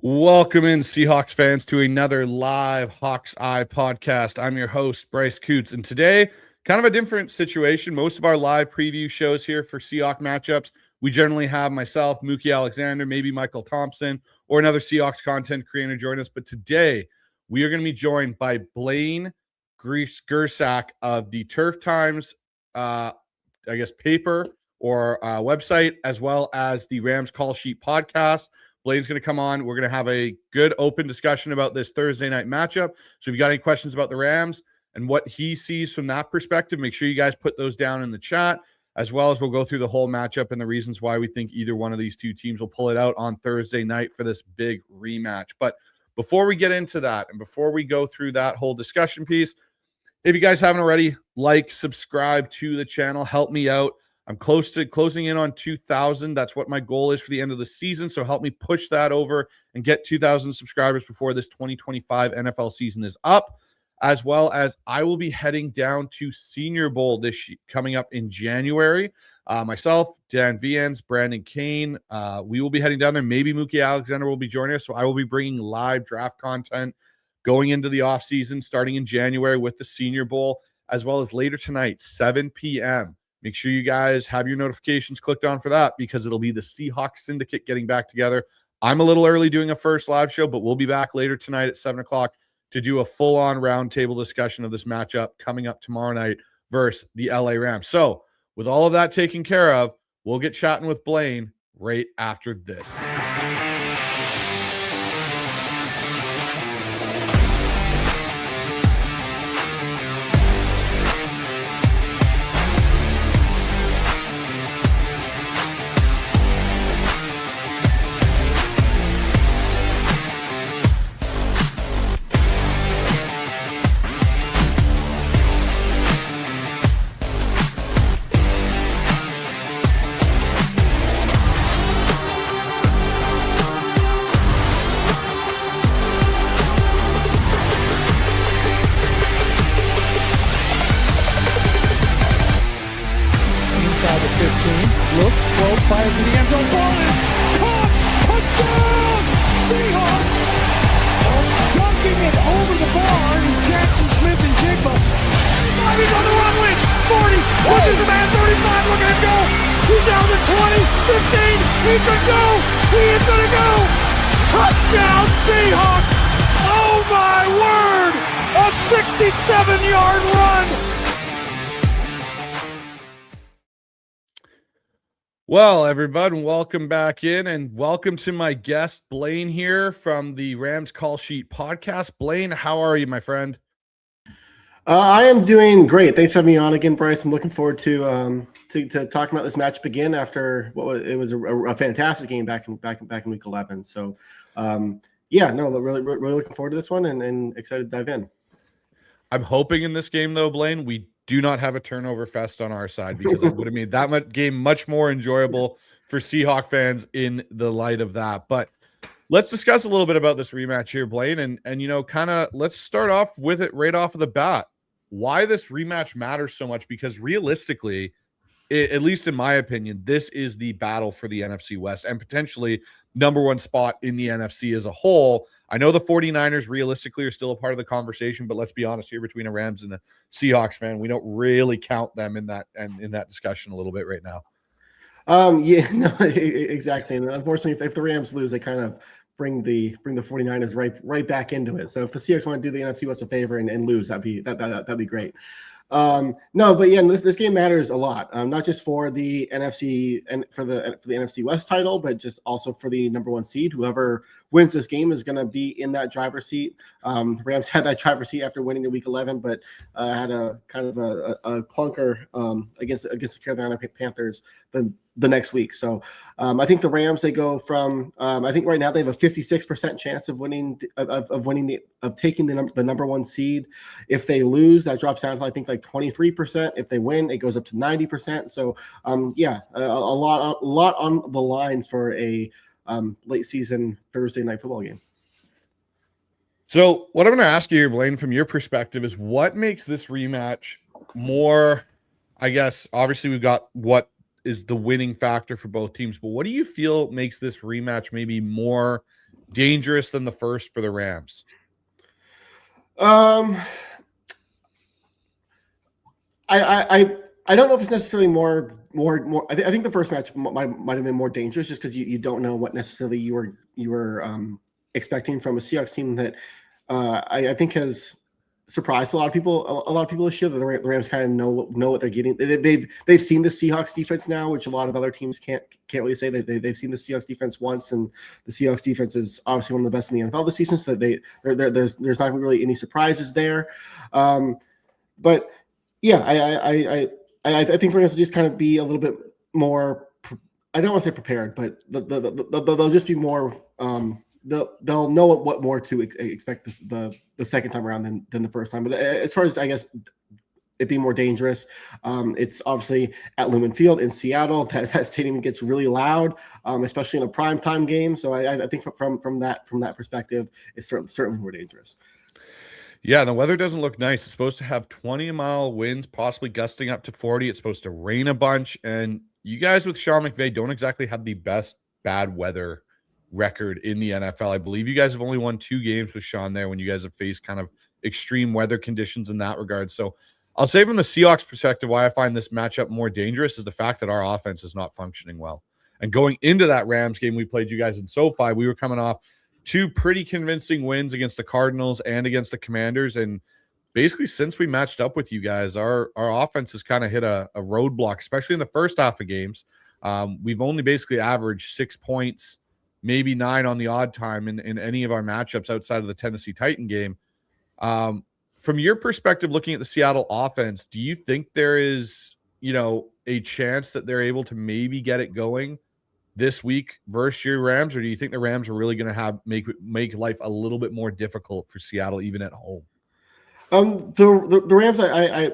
Welcome in, Seahawks fans, to another live Hawks Eye podcast. I'm your host, Bryce Coutts, and today, kind of a different situation. Most of our live preview shows here for Seahawks matchups, we generally have myself, Mookie Alexander, maybe Michael Thompson, or another Seahawks content creator join us. But today, we are going to be joined by Blaine Gersak of the Turf Times, paper or website, as well as the Rams Call Sheet podcast. Blaine's going to come on. We're going to have a good open discussion about this Thursday night matchup. So if you got any questions about the Rams and what he sees from that perspective, make sure you guys put those down in the chat, as well as we'll go through the whole matchup and the reasons why we think either one of these two teams will pull it out on Thursday night for this big rematch. But before we get into that and before we go through that whole discussion piece, if you guys haven't already, like, subscribe to the channel, help me out. I'm close to closing in on 2,000. That's what my goal is for the end of the season. So help me push that over and get 2,000 subscribers before this 2025 NFL season is up, as well as I will be heading down to Senior Bowl coming up in January. Myself, Dan Vians, Brandon Kane, we will be heading down there. Maybe Mookie Alexander will be joining us. So I will be bringing live draft content going into the offseason, starting in January with the Senior Bowl, as well as later tonight, 7 p.m. Make sure you guys have your notifications clicked on for that, because it'll be the Seahawks Syndicate getting back together. I'm a little early doing a first live show, but we'll be back later tonight at 7 o'clock to do a full-on roundtable discussion of this matchup coming up tomorrow night versus the LA Rams. So with all of that taken care of, we'll get chatting with Blaine right after this. Inside the 15, looks, throws, fires to the end zone. Ball is caught! Touchdown! Seahawks! Dunking it over the bar is Jackson Smith and Jigba. He's on the run, Lynch! 40, pushes the man, 35, look at him go! He's down to 20, 15, he could go! He is gonna go! Touchdown Seahawks! Oh my word! A 67-yard run! Well, everybody, welcome back in, and welcome to my guest, Blaine, here from the Rams Call Sheet podcast. Blaine, how are you, my friend? I am doing great. Thanks for having me on again, Bryce. I'm looking forward to talking about this matchup again after it was a fantastic game back in week 11. So, really looking forward to this one and excited to dive in. I'm hoping in this game, though, Blaine, we do not have a turnover fest on our side, because it would have made that game much more enjoyable for Seahawk fans in the light of that. But let's discuss a little bit about this rematch here, Blaine, and let's start off with it right off of the bat. Why this rematch matters so much, because realistically, at least in my opinion, this is the battle for the NFC West and potentially number one spot in the NFC as a whole. I know the 49ers realistically are still a part of the conversation, but let's be honest here, between a Rams and a Seahawks fan, we don't really count them in that discussion a little bit right now. Exactly. And unfortunately, if the Rams lose, they kind of bring the 49ers right back into it. So if the Seahawks want to do the NFC West a favor and lose, that'd be great. This game matters a lot, not just for the NFC and for the NFC West title, but just also for the number one seed. Whoever wins this game is going to be in that driver's seat. The Rams had that driver's seat after winning the Week 11, but had a kind of a clunker against the Carolina Panthers the next week. So I think the Rams, they go from I think right now they have a 56% chance of winning of taking the number one seed. If they lose, that drops down to I think like 23%. If they win, it goes up to 90%. So a lot on the line for a late season Thursday night football game. So what I'm going to ask you here, Blaine, from your perspective, is what makes this rematch more, I guess, obviously we've got what is the winning factor for both teams, but what do you feel makes this rematch maybe more dangerous than the first for the Rams? I don't know if it's necessarily more. I think the first match might have been more dangerous just because you don't know what necessarily you were expecting from a Seahawks team that I think has surprised a lot of people. A lot of people this year that the Rams kind of know what they're getting. They've seen the Seahawks defense now, which a lot of other teams can't really say that they've seen the Seahawks defense once, and the Seahawks defense is obviously one of the best in the NFL this season. So there's not really any surprises there, but yeah, I think the Rams will just kind of be a little bit more. I don't want to say prepared, but they'll just be more. They'll know what more to expect the second time around than the first time. But as far as I guess it being more dangerous, it's obviously at Lumen Field in Seattle. That stadium gets really loud, especially in a primetime game. So I think from that perspective, it's certainly more dangerous. Yeah, the weather doesn't look nice. It's supposed to have 20-mile winds, possibly gusting up to 40. It's supposed to rain a bunch. And you guys with Sean McVay don't exactly have the best bad weather record in the NFL. I believe you guys have only won 2 games with Sean there when you guys have faced kind of extreme weather conditions in that regard. So I'll say from the Seahawks perspective, why I find this matchup more dangerous is the fact that our offense is not functioning well. And going into that Rams game we played you guys in SoFi, we were coming off 2 pretty convincing wins against the Cardinals and against the Commanders. And basically since we matched up with you guys, our offense has kind of hit a roadblock, especially in the first half of games. We've only basically averaged 6 points, maybe 9 on the odd time in any of our matchups outside of the Tennessee Titan game. From your perspective, looking at the Seattle offense, do you think there is, a chance that they're able to maybe get it going this week versus your Rams, or do you think the Rams are really going to make life a little bit more difficult for Seattle, even at home? The Rams, I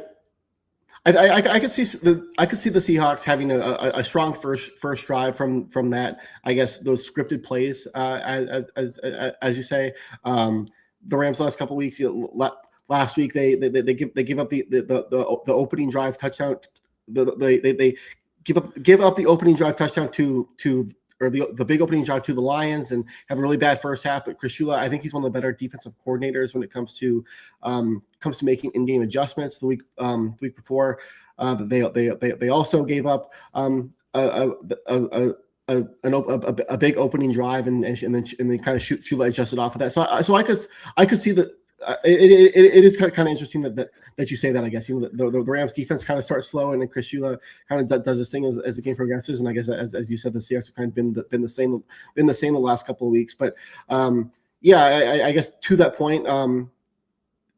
could see the Seahawks having a strong first drive from that. I guess those scripted plays, as you say. The Rams last couple of weeks, last week they give up the opening drive touchdown. They give up the opening drive touchdown or the big opening drive to the Lions and have a really bad first half. But Chris Shula, I think he's one of the better defensive coordinators when it comes to making in-game adjustments. The week before, they also gave up a big opening drive and then kind of Shula adjusted off of that. So I could see that. It is kind of interesting that you say that. I guess the Rams defense kind of starts slow, and then Chris Shula kind of does this thing as the game progresses. And I guess as you said, the Seahawks have kind of been the same the last couple of weeks. But I guess to that point,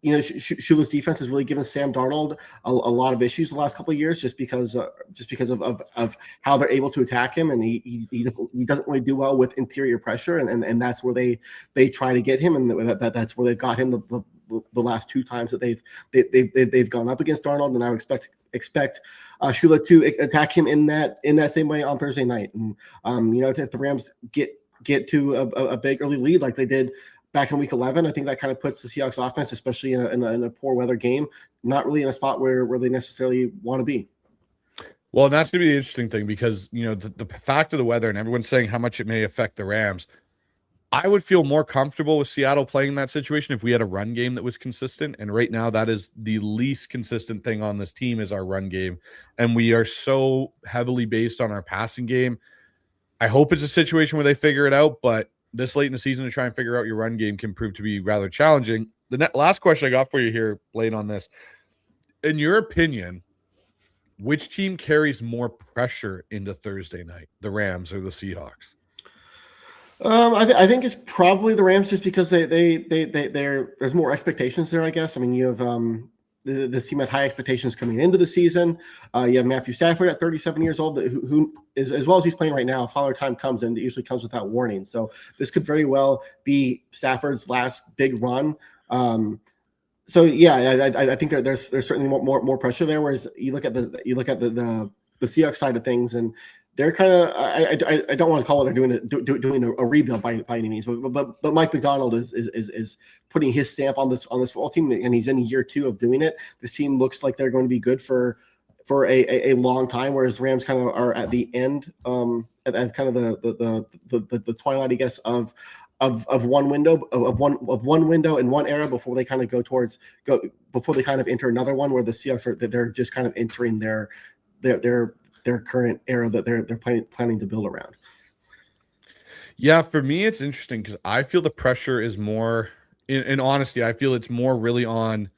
Shula's defense has really given Sam Darnold a lot of issues the last couple of years, just because of how they're able to attack him, and he doesn't really do well with interior pressure, and that's where they try to get him, and that's where they've got him the last 2 times that they've gone up against Darnold, and I would expect Shula to attack him in that same way on Thursday night, and if the Rams get to a big early lead like they did back in week 11, I think that kind of puts the Seahawks offense, especially in a poor weather game, not really in a spot where they necessarily want to be. Well, and that's going to be the interesting thing because, the fact of the weather and everyone's saying how much it may affect the Rams. I would feel more comfortable with Seattle playing in that situation if we had a run game that was consistent. And right now that is the least consistent thing on this team is our run game. And we are so heavily based on our passing game. I hope it's a situation where they figure it out, but this late in the season to try and figure out your run game can prove to be rather challenging. The last question I got for you here, Blaine, on this. In your opinion, which team carries more pressure into Thursday night, the Rams or the Seahawks? I think it's probably the Rams just because there's more expectations there, I guess. I mean, you have this team had high expectations coming into the season. You have Matthew Stafford at 37 years old, who is, as well as he's playing right now, Father Time comes, and it usually comes without warning. So this could very well be Stafford's last big run. I think there's certainly more pressure there. Whereas you look at the Seahawks side of things, and they're kind of I don't want to call it they're doing a rebuild by any means, but Mike Macdonald is putting his stamp on this football team, and he's in year 2 of doing it. This team looks like they're going to be good for a long time, whereas the Rams kind of are at the end at kind of the twilight, I guess, of one window of one window in one era before they kind of before they kind of enter another one where the Seahawks they're just kind of entering their current era that they're planning to build around. Yeah, for me, it's interesting because I feel the pressure is more, in honesty, I feel it's more really on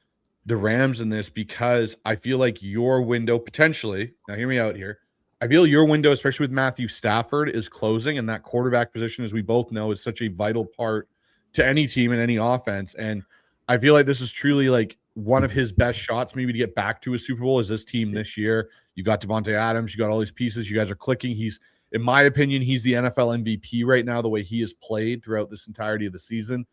the Rams in this because I feel like your window potentially, now hear me out here, I feel your window, especially with Matthew Stafford, is closing, and that quarterback position, as we both know, is such a vital part to any team and any offense. And I feel like this is truly like one of his best shots maybe to get back to a Super Bowl is this team this year. You got Devontae Adams, you got all these pieces, you guys are clicking. He's, in my opinion, he's the NFL MVP right now, the way he has played throughout this entirety of the season.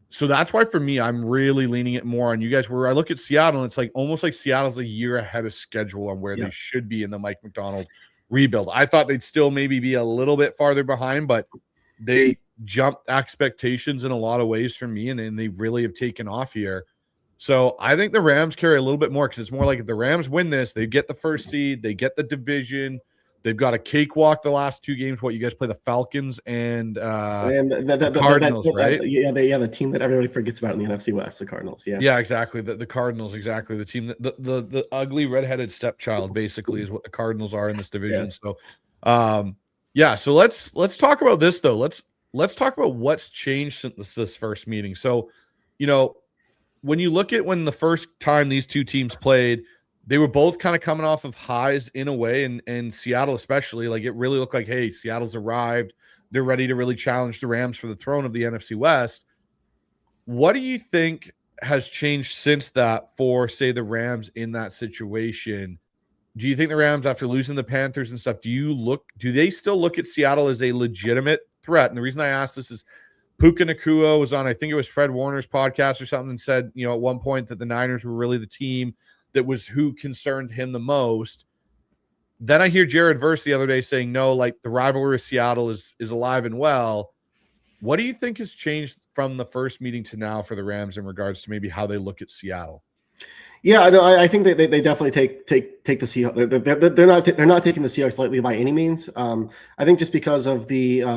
So that's why for me, I'm really leaning it more on you guys. Where I look at Seattle, and it's like almost like Seattle's a year ahead of schedule on where they should be in the Mike McDonald rebuild. I thought they'd still maybe be a little bit farther behind, but they jumped expectations in a lot of ways for me, and they really have taken off here. So I think the Rams carry a little bit more because it's more like if the Rams win this, they get the first seed, they get the division. They've got a cakewalk the last two games. What, you guys play the Falcons and the Cardinals, right? The team that everybody forgets about in the NFC West, the Cardinals. Yeah, exactly. The Cardinals, exactly. The team that the ugly redheaded stepchild basically is what the Cardinals are in this division. Yes. So, so let's talk about this though. Let's talk about what's changed since this first meeting. So, when you look at when the first time these two teams played, they were both kind of coming off of highs in a way, and Seattle especially, like it really looked like, hey, Seattle's arrived. They're ready to really challenge the Rams for the throne of the NFC West. What do you think has changed since that for, say, the Rams in that situation? Do you think the Rams, after losing the Panthers and stuff, do they still look at Seattle as a legitimate threat? And the reason I ask this is Puka Nacua was on, I think it was Fred Warner's podcast or something, and said, at one point that the Niners were really the team that was who concerned him the most. Then I hear Jared Verse the other day saying, no, like the rivalry of Seattle is alive and well. What do you think has changed from the first meeting to now for the Rams in regards to maybe how they look at Seattle? Yeah, I think they definitely take the Seahawks. They're not taking the Seahawks lightly by any means. I think just because of the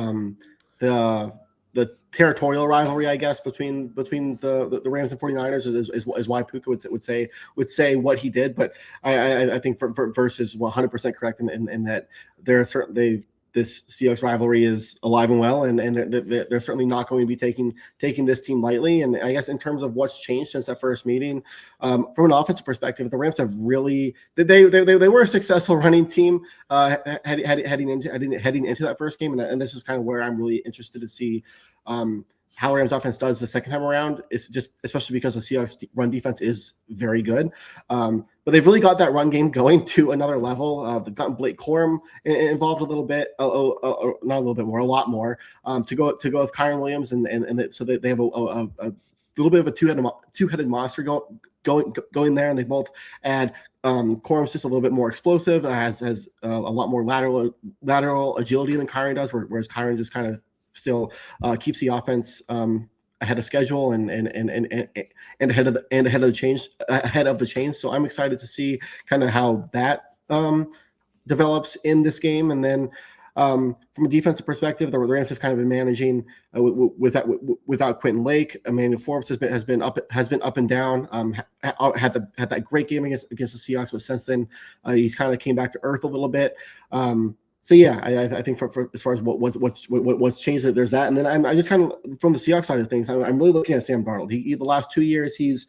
territorial rivalry, I guess, between the Rams and 49ers is why Puka would say what he did. But I think Verse is 100% correct in that this Seahawks rivalry is alive and well, and they're certainly not going to be taking this team lightly. And I guess in terms of what's changed since that first meeting, from an offensive perspective, the Rams have really they were a successful running team heading into that first game, and this is kind of where I'm really interested to see how Rams offense does the second time around. It's just especially because the Seahawks run defense is very good. But they've really got that run game going to another level. They've gotten Blake Corum involved a little bit, not a little bit more, a lot more, to go with Kyren Williams, and so they have a little bit of a two-headed monster going there, and they both add Corum's just a little bit more explosive, has a lot more lateral agility than Kyren does, whereas Kyren just kind of still keeps the offense ahead of schedule and ahead of the chain. So I'm excited to see kind of how that develops in this game. And then from a defensive perspective, the Rams have kind of been managing without Quentin Lake. Emmanuel Forbes has been up and down. Had that great game against the Seahawks, but since then he's kind of came back to earth a little bit. So yeah, I think for as far as what's changed, there's that, and then I just kind of from the Seahawks side of things, I'm really looking at Sam Darnold. He the last 2 years he's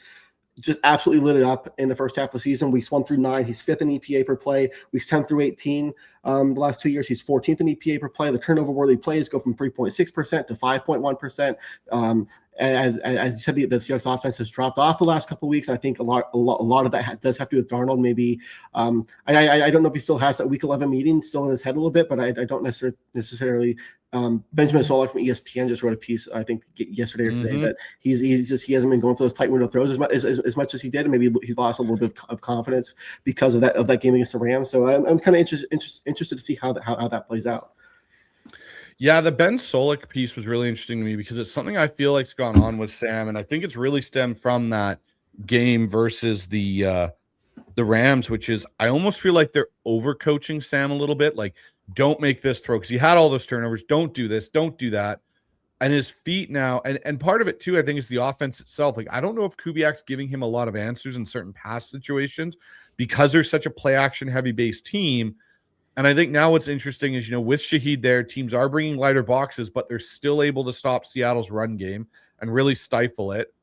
just absolutely lit it up in the first half of the season. Weeks 1 through 9, he's 5th in EPA per play. Weeks 10 through 18, the last 2 years, he's 14th in EPA per play. The turnover-worthy plays go from 3.6% to 5.1%. As you said, the Seahawks offense has dropped off the last couple of weeks. I think a lot of that does have to do with Darnold. Maybe I don't know if he still has that Week 11 meeting still in his head a little bit, but I don't necessarily. Benjamin Solak from ESPN just wrote a piece, I think yesterday or today, that he hasn't been going for those tight window throws as much as he did, and maybe he's lost a little bit of confidence because of that game against the Rams. So I'm kind of interested to see how that plays out. Yeah, the Ben Solak piece was really interesting to me because it's something I feel like's gone on with Sam, and I think it's really stemmed from that game versus the Rams, which is I almost feel like they're overcoaching Sam a little bit. Like don't make this throw because he had all those turnovers. Don't do this. Don't do that. And his feet now, and part of it too, I think, is the offense itself. Like, I don't know if Kubiak's giving him a lot of answers in certain pass situations because they're such a play action heavy based team. And I think now what's interesting is, with Shaheed there, teams are bringing lighter boxes, but they're still able to stop Seattle's run game and really stifle it.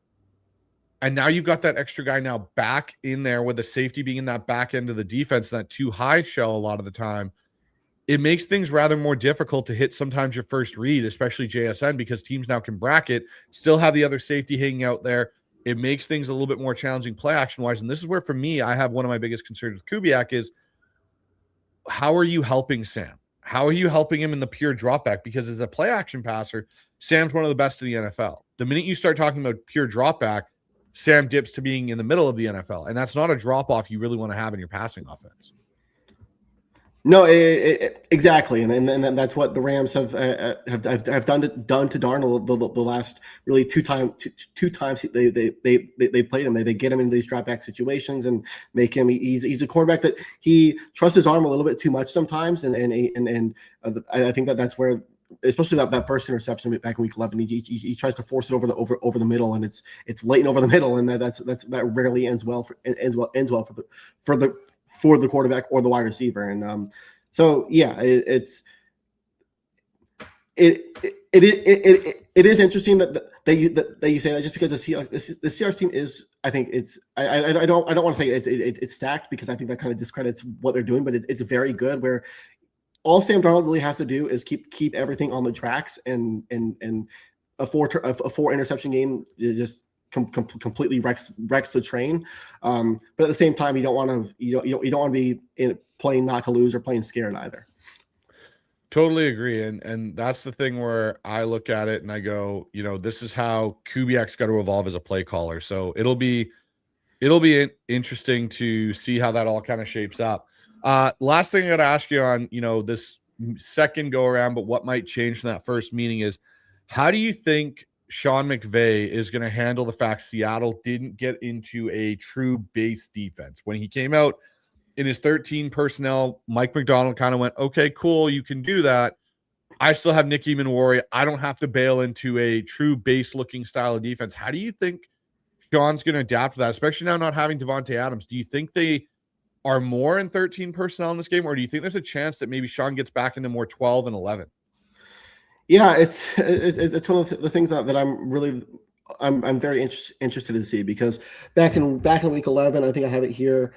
And now you've got that extra guy now back in there with the safety being in that back end of the defense, that too high shell a lot of the time. It makes things rather more difficult to hit sometimes your first read, especially JSN, because teams now can bracket, still have the other safety hanging out there. It makes things a little bit more challenging play action-wise. And this is where, for me, I have one of my biggest concerns with Kubiak is, how are you helping Sam? How are you helping him in the pure drop back? Because as a play action passer, Sam's one of the best in the NFL. The minute you start talking about pure drop back, Sam dips to being in the middle of the NFL. And that's not a drop off you really want to have in your passing offense. No, exactly, and that's what the Rams have done to Darnold the last really two times they played him. They get him into these drop back situations and make him. He's a quarterback that he trusts his arm a little bit too much sometimes, and I think that's where, especially that first interception back in week 11, he tries to force it over the middle, and it's late and over the middle, and that rarely ends well for the quarterback or the wide receiver. And so yeah, it is interesting that you say that, just because the Seahawks team is, I think I don't want to say it's stacked, because I think that kind of discredits what they're doing, but it's very good, where all Sam Darnold really has to do is keep everything on the tracks, and a four interception game is just completely wrecks the train. But at the same time, you don't want to be playing not to lose or playing scared either. Totally agree. And that's the thing where I look at it and I go, this is how Kubiak's got to evolve as a play caller. So it'll be interesting to see how that all kind of shapes up. Last thing I got to ask you on, this second go around, but what might change from that first meeting is, how do you think Sean McVay is going to handle the fact Seattle didn't get into a true base defense? When he came out in his 13 personnel, Mike McDonald kind of went, okay, cool, you can do that. I still have Nicky Manwari. I don't have to bail into a true base looking style of defense. How do you think Sean's going to adapt to that, especially now not having Devontae Adams? Do you think they are more in 13 personnel in this game, or do you think there's a chance that maybe Sean gets back into more 12 and 11? Yeah, it's one of the things that I'm very interested to see, because back in week 11, I think I have it here.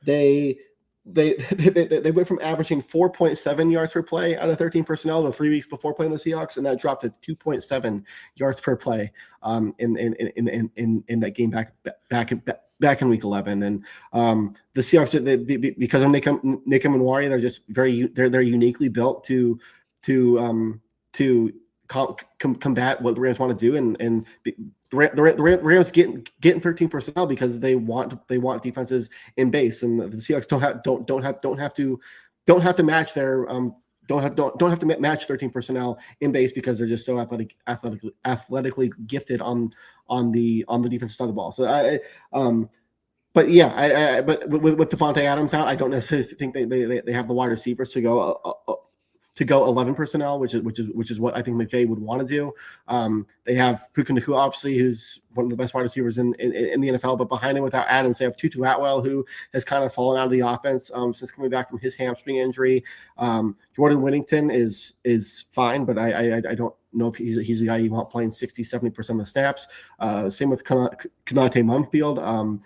They went from averaging 4.7 yards per play out of 13 personnel the 3 weeks before playing the Seahawks, and that dropped to 2.7 yards per play in that game back in week 11. And the Seahawks, because of Nicky Manwari, they're just they're uniquely built to combat what the Rams want to do, and the Rams get 13 personnel because they want defenses in base, and the Seahawks don't have to match their don't have to match 13 personnel in base, because they're just so athletically gifted on the defensive side of the ball. So but yeah, but with Devontae Adams out, I don't necessarily think they have the wide receivers to go 11 personnel, which is what I think McVay would want to do. They have Puka Nacua, obviously, who's one of the best wide receivers in the NFL, but behind him without Adams, they have Tutu Atwell, who has kind of fallen out of the offense since coming back from his hamstring injury. Jordan Whittington is fine, but I don't know if he's a guy you want playing 60-70% of the snaps. Same with Konate Mumfield.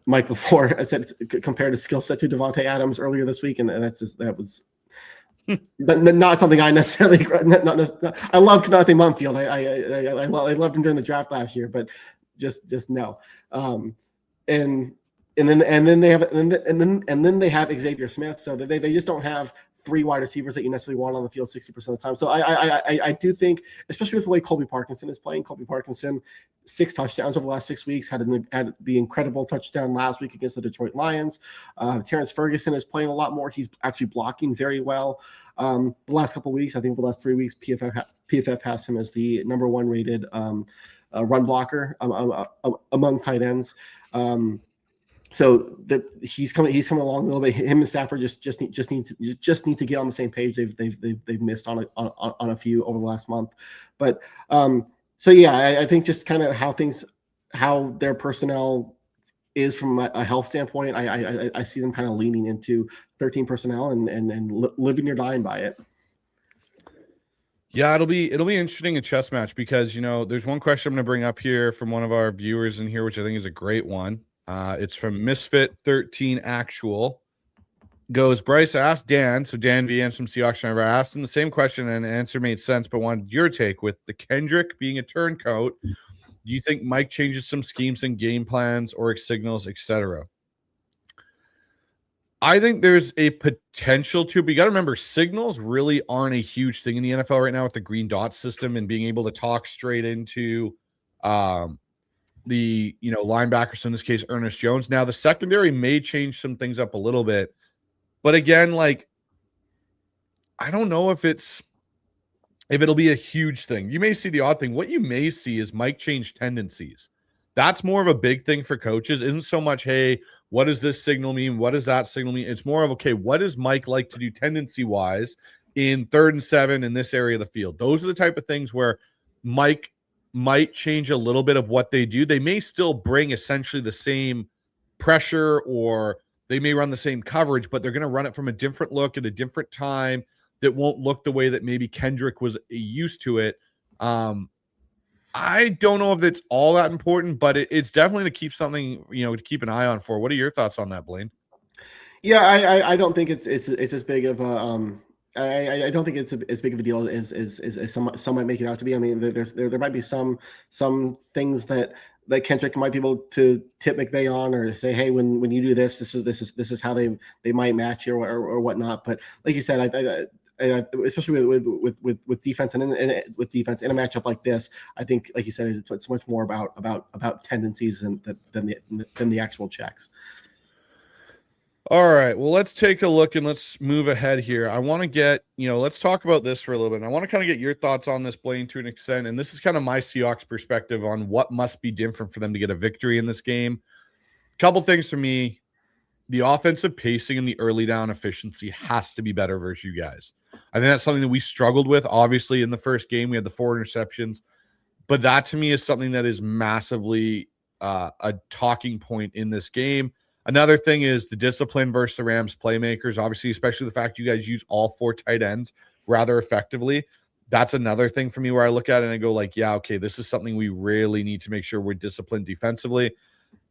Mike LaFleur said compared his skill set to Devontae Adams earlier this week, and that was not something I necessarily. I love Konate Mumfield. I loved him during the draft last year, but just no. And then they have Xavier Smith, so they just don't have three wide receivers that you necessarily want on the field 60% of the time. So I do think, especially with the way Colby Parkinson is playing, Colby Parkinson, 6 touchdowns over the last 6 weeks, had the incredible touchdown last week against the Detroit Lions. Terrence Ferguson is playing a lot more. He's actually blocking very well. The last couple of weeks, I think the last 3 weeks, PFF has him as the number 1 rated run blocker among tight ends. So that he's coming along a little bit. Him and Stafford just need to get on the same page. They've missed on a few over the last month, but so yeah, I think just kind of how their personnel is from a health standpoint. I see them kind of leaning into 13 personnel and living or dying by it. Yeah, it'll be interesting a chess match because there's one question I'm going to bring up here from one of our viewers in here, which I think is a great one. It's from Misfit 13 Actual. Goes, Bryce asked Dan, so Dan VN from Seahawks Never asked him the same question and the answer made sense, but wanted your take with the Kendrick being a turncoat. Do you think Mike changes some schemes and game plans or signals, etc.? I think there's a potential to, but you got to remember, signals really aren't a huge thing in the NFL right now with the green dot system and being able to talk straight into the linebacker, so in this case Ernest Jones. Now the secondary may change some things up a little bit, but again, like, I don't know if it'll be a huge thing. You may see the odd thing. What you may see is Mike change tendencies. That's more of a big thing for coaches. Isn't so much, hey, what does this signal mean? What does that signal mean? It's more of, okay, what does Mike like to do tendency wise in 3rd and 7 in this area of the field? Those are the type of things where Mike might change a little bit of what they do. They may still bring essentially the same pressure, or they may run the same coverage, but they're going to run it from a different look at a different time that won't look the way that maybe Kendrick was used to it. I don't know if it's all that important, but it's definitely to keep something, to keep an eye on for. What are your thoughts on that, Blaine? Yeah, I don't think it's as big of a I don't think it's as big of a deal as some might make it out to be. I mean, there might be some things that Kendrick might be able to tip McVay on, or say, hey, when you do this is how they might match you or whatnot. But like you said, I especially with defense and with defense in a matchup like this, I think, like you said, it's much more about tendencies than the actual checks. All right, well, let's take a look and let's move ahead here. I want to get, let's talk about this for a little bit. And I want to kind of get your thoughts on this, Blaine, to an extent. And this is kind of my Seahawks perspective on what must be different for them to get a victory in this game. A couple things for me. The offensive pacing and the early down efficiency has to be better versus you guys. I think that's something that we struggled with. Obviously, in the first game, we had the 4 interceptions. But that, to me, is something that is massively a talking point in this game. Another thing is the discipline versus the Rams playmakers, obviously, especially the fact you guys use all 4 tight ends rather effectively. That's another thing for me where I look at it and I go like, yeah, okay, this is something we really need to make sure we're disciplined defensively.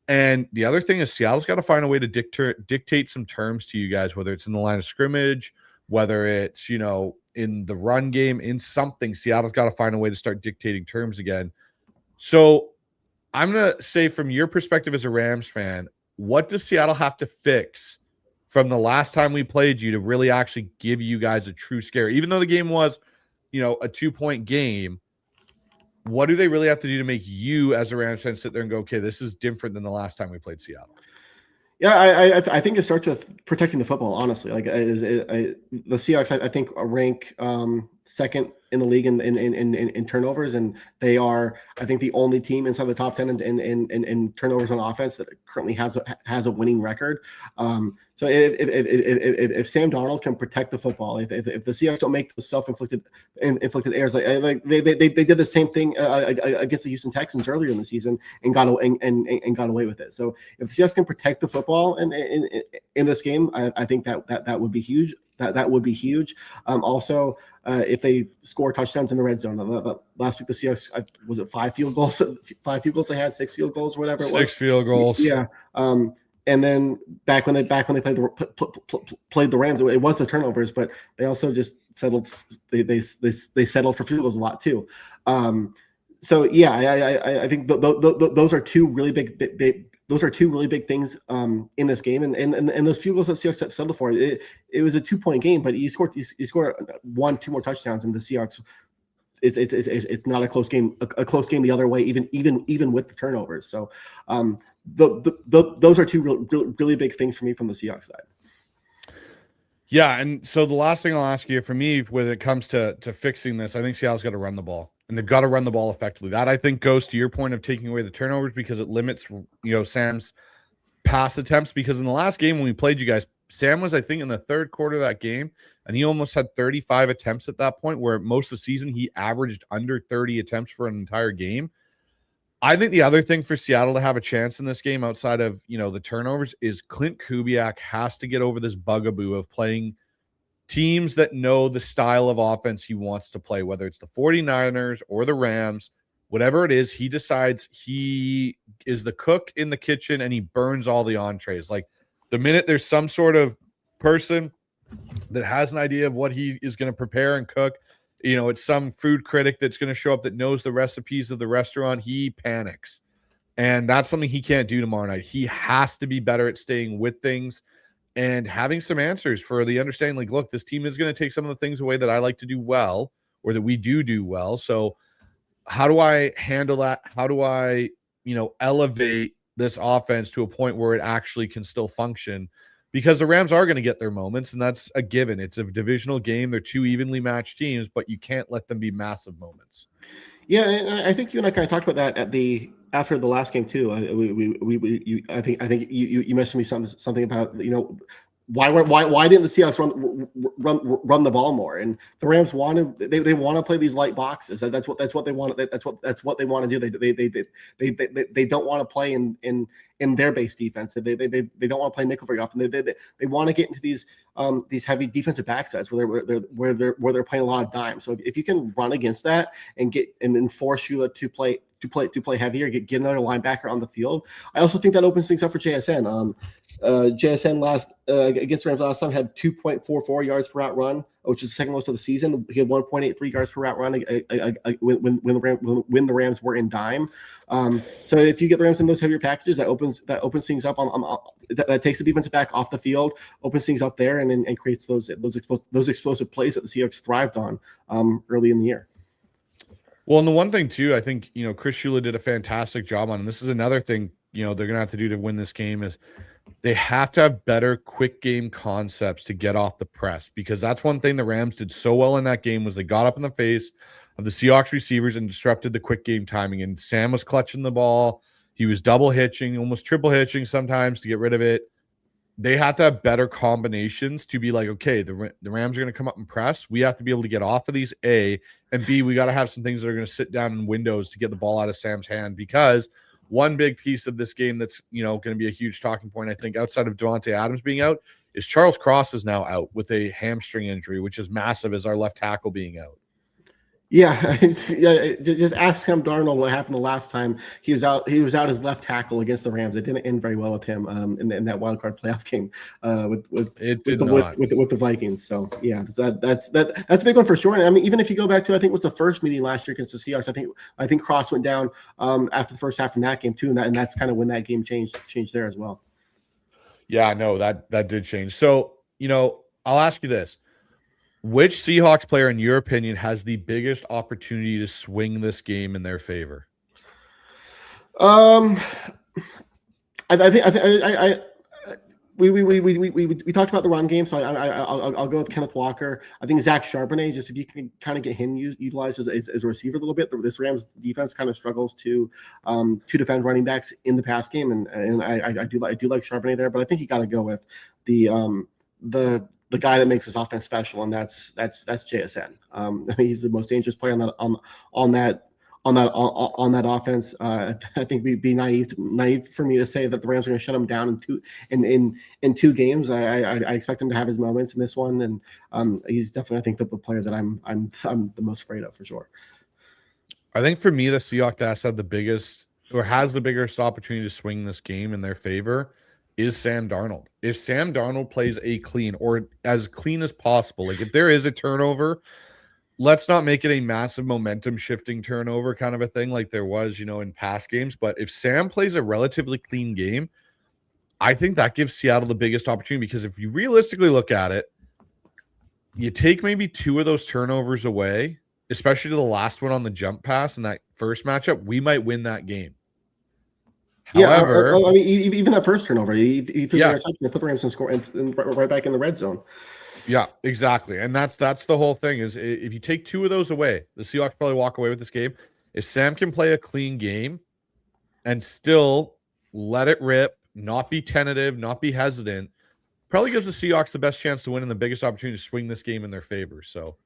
And the other thing is Seattle's got to find a way to dictate some terms to you guys, whether it's in the line of scrimmage, whether it's, in the run game, in something. Seattle's got to find a way to start dictating terms again. So I'm going to say, from your perspective as a Rams fan, what does Seattle have to fix from the last time we played you to really actually give you guys a true scare? Even though the game was, a 2-point game, what do they really have to do to make you as a Rams fan sit there and go, okay, this is different than the last time we played Seattle? Yeah, I think it starts with protecting the football, honestly. Like the Seahawks, I think, rank second in the league in turnovers, and they are, I think, the only team inside the top 10 in turnovers on offense that currently has a winning record. So if Sam Darnold can protect the football, if the Seahawks don't make those self-inflicted errors, like they did the same thing against the Houston Texans earlier in the season and got away with it. So if the Seahawks can protect the football in this game, I think that would be huge. That would be huge. Also, if they score touchdowns in the red zone, last week the Seahawks, was it 5 field goals? 5 field goals they had, 6 field goals, whatever it was. 6 field goals. Yeah. And then back when they played the Rams, it was the turnovers, but they also just settled. They settled for field goals a lot too. So yeah, I think those are two really big. Those are two really big things in this game, and those field goals that Seahawks settled for. It was a 2-point game, but you scored 1-2 more touchdowns, and the Seahawks. It's not a close game. A close game the other way, even with the turnovers. So those are two really big things for me from the Seahawks side. Yeah, and so the last thing I'll ask you, for me, when it comes to fixing this, I think Seattle's got to run the ball. And they've got to run the ball effectively. That, I think, goes to your point of taking away the turnovers, because it limits, Sam's pass attempts, because in the last game when we played you guys, Sam was, I think, in the third quarter of that game, and he almost had 35 attempts at that point, where most of the season he averaged under 30 attempts for an entire game. I think the other thing for Seattle to have a chance in this game outside of, the turnovers is Clint Kubiak has to get over this bugaboo of playing teams that know the style of offense he wants to play, whether it's the 49ers or the Rams, whatever it is, he decides he is the cook in the kitchen and he burns all the entrees. Like the minute there's some sort of person that has an idea of what he is going to prepare and cook, it's some food critic that's going to show up that knows the recipes of the restaurant, he panics. And that's something he can't do tomorrow night. He has to be better at staying with things and having some answers for the understanding, like, look, this team is going to take some of the things away that I like to do well, or that we do well. So how do I handle that? How do I, elevate this offense to a point where it actually can still function? Because the Rams are going to get their moments, and that's a given. It's a divisional game. They're two evenly matched teams, but you can't let them be massive moments. Yeah, and I think you and I kind of talked about that after the last game too. I think you mentioned me something about why didn't the Seahawks run the ball more? And the Rams they want to play these light boxes. That's what they want. That's what they want to do. They don't want to play in their base defense. They don't want to play nickel very often. They want to get into these heavy defensive back sets where they're playing a lot of dime. So if you can run against that and then force Shula to play heavier, get another linebacker on the field, I also think that opens things up for JSN. JSN against the Rams last time had 2.44 yards per route run, which is the second most of the season. He had 1.83 yards per route run when the Rams were in dime. So if you get the Rams in those heavier packages, that opens things up that takes the defensive back off the field, opens things up there, and creates those explosive plays that the Seahawks thrived on early in the year. Well, and the one thing too, I think Chris Shula did a fantastic job on, and this is another thing they're gonna have to do to win this game, is they have to have better quick game concepts to get off the press, because that's one thing the Rams did so well in that game was they got up in the face of the Seahawks receivers and disrupted the quick game timing. And Sam was clutching the ball. He was double hitching, almost triple hitching sometimes to get rid of it. They have to have better combinations to be like, okay, the Rams are going to come up and press. We have to be able to get off of these, A, and B, we got to have some things that are going to sit down in windows to get the ball out of Sam's hand, because one big piece of this game that's, going to be a huge talking point, I think, outside of Devontae Adams being out, is Charles Cross is now out with a hamstring injury, which is massive as our left tackle being out. Yeah, just ask Sam Darnold what happened the last time he was out. He was out as left tackle against the Rams. It didn't end very well with him in that wild card playoff game with the Vikings. So yeah, that's a big one for sure. And I mean, even if you go back to, I think, what's the first meeting last year against the Seahawks, I think Cross went down after the first half in that game too, and that's kind of when that game changed there as well. Yeah, no, that did change. So I'll ask you this. Which Seahawks player, in your opinion, has the biggest opportunity to swing this game in their favor? I think we talked about the run game, so I'll go with Kenneth Walker. I think Zach Charbonnet, just if you can kind of get him utilized as a receiver a little bit. This Rams defense kind of struggles to defend running backs in the pass game, and I do like Charbonnet there, but I think you got to go with the guy that makes this offense special, and that's JSN. I mean, he's the most dangerous player on that offense. I think we'd be naive for me to say that the Rams are going to shut him down in two games. I expect him to have his moments in this one, and he's definitely, I think, the player that I'm the most afraid of for sure. I think for me, the Seahawks had the biggest, or has the biggest opportunity to swing this game in their favor, is Sam Darnold. If Sam Darnold plays a clean, or as clean as possible, like if there is a turnover, let's not make it a massive momentum shifting turnover kind of a thing like there was, in past games. But if Sam plays a relatively clean game, I think that gives Seattle the biggest opportunity, because if you realistically look at it, you take maybe two of those turnovers away, especially to the last one on the jump pass in that first matchup, we might win that game. However, I mean, even that first turnover, he threw the interception, put the Rams in score and right back in the red zone. Yeah, exactly. And that's the whole thing, is if you take two of those away, the Seahawks probably walk away with this game. If Sam can play a clean game and still let it rip, not be tentative, not be hesitant, probably gives the Seahawks the best chance to win and the biggest opportunity to swing this game in their favor. So,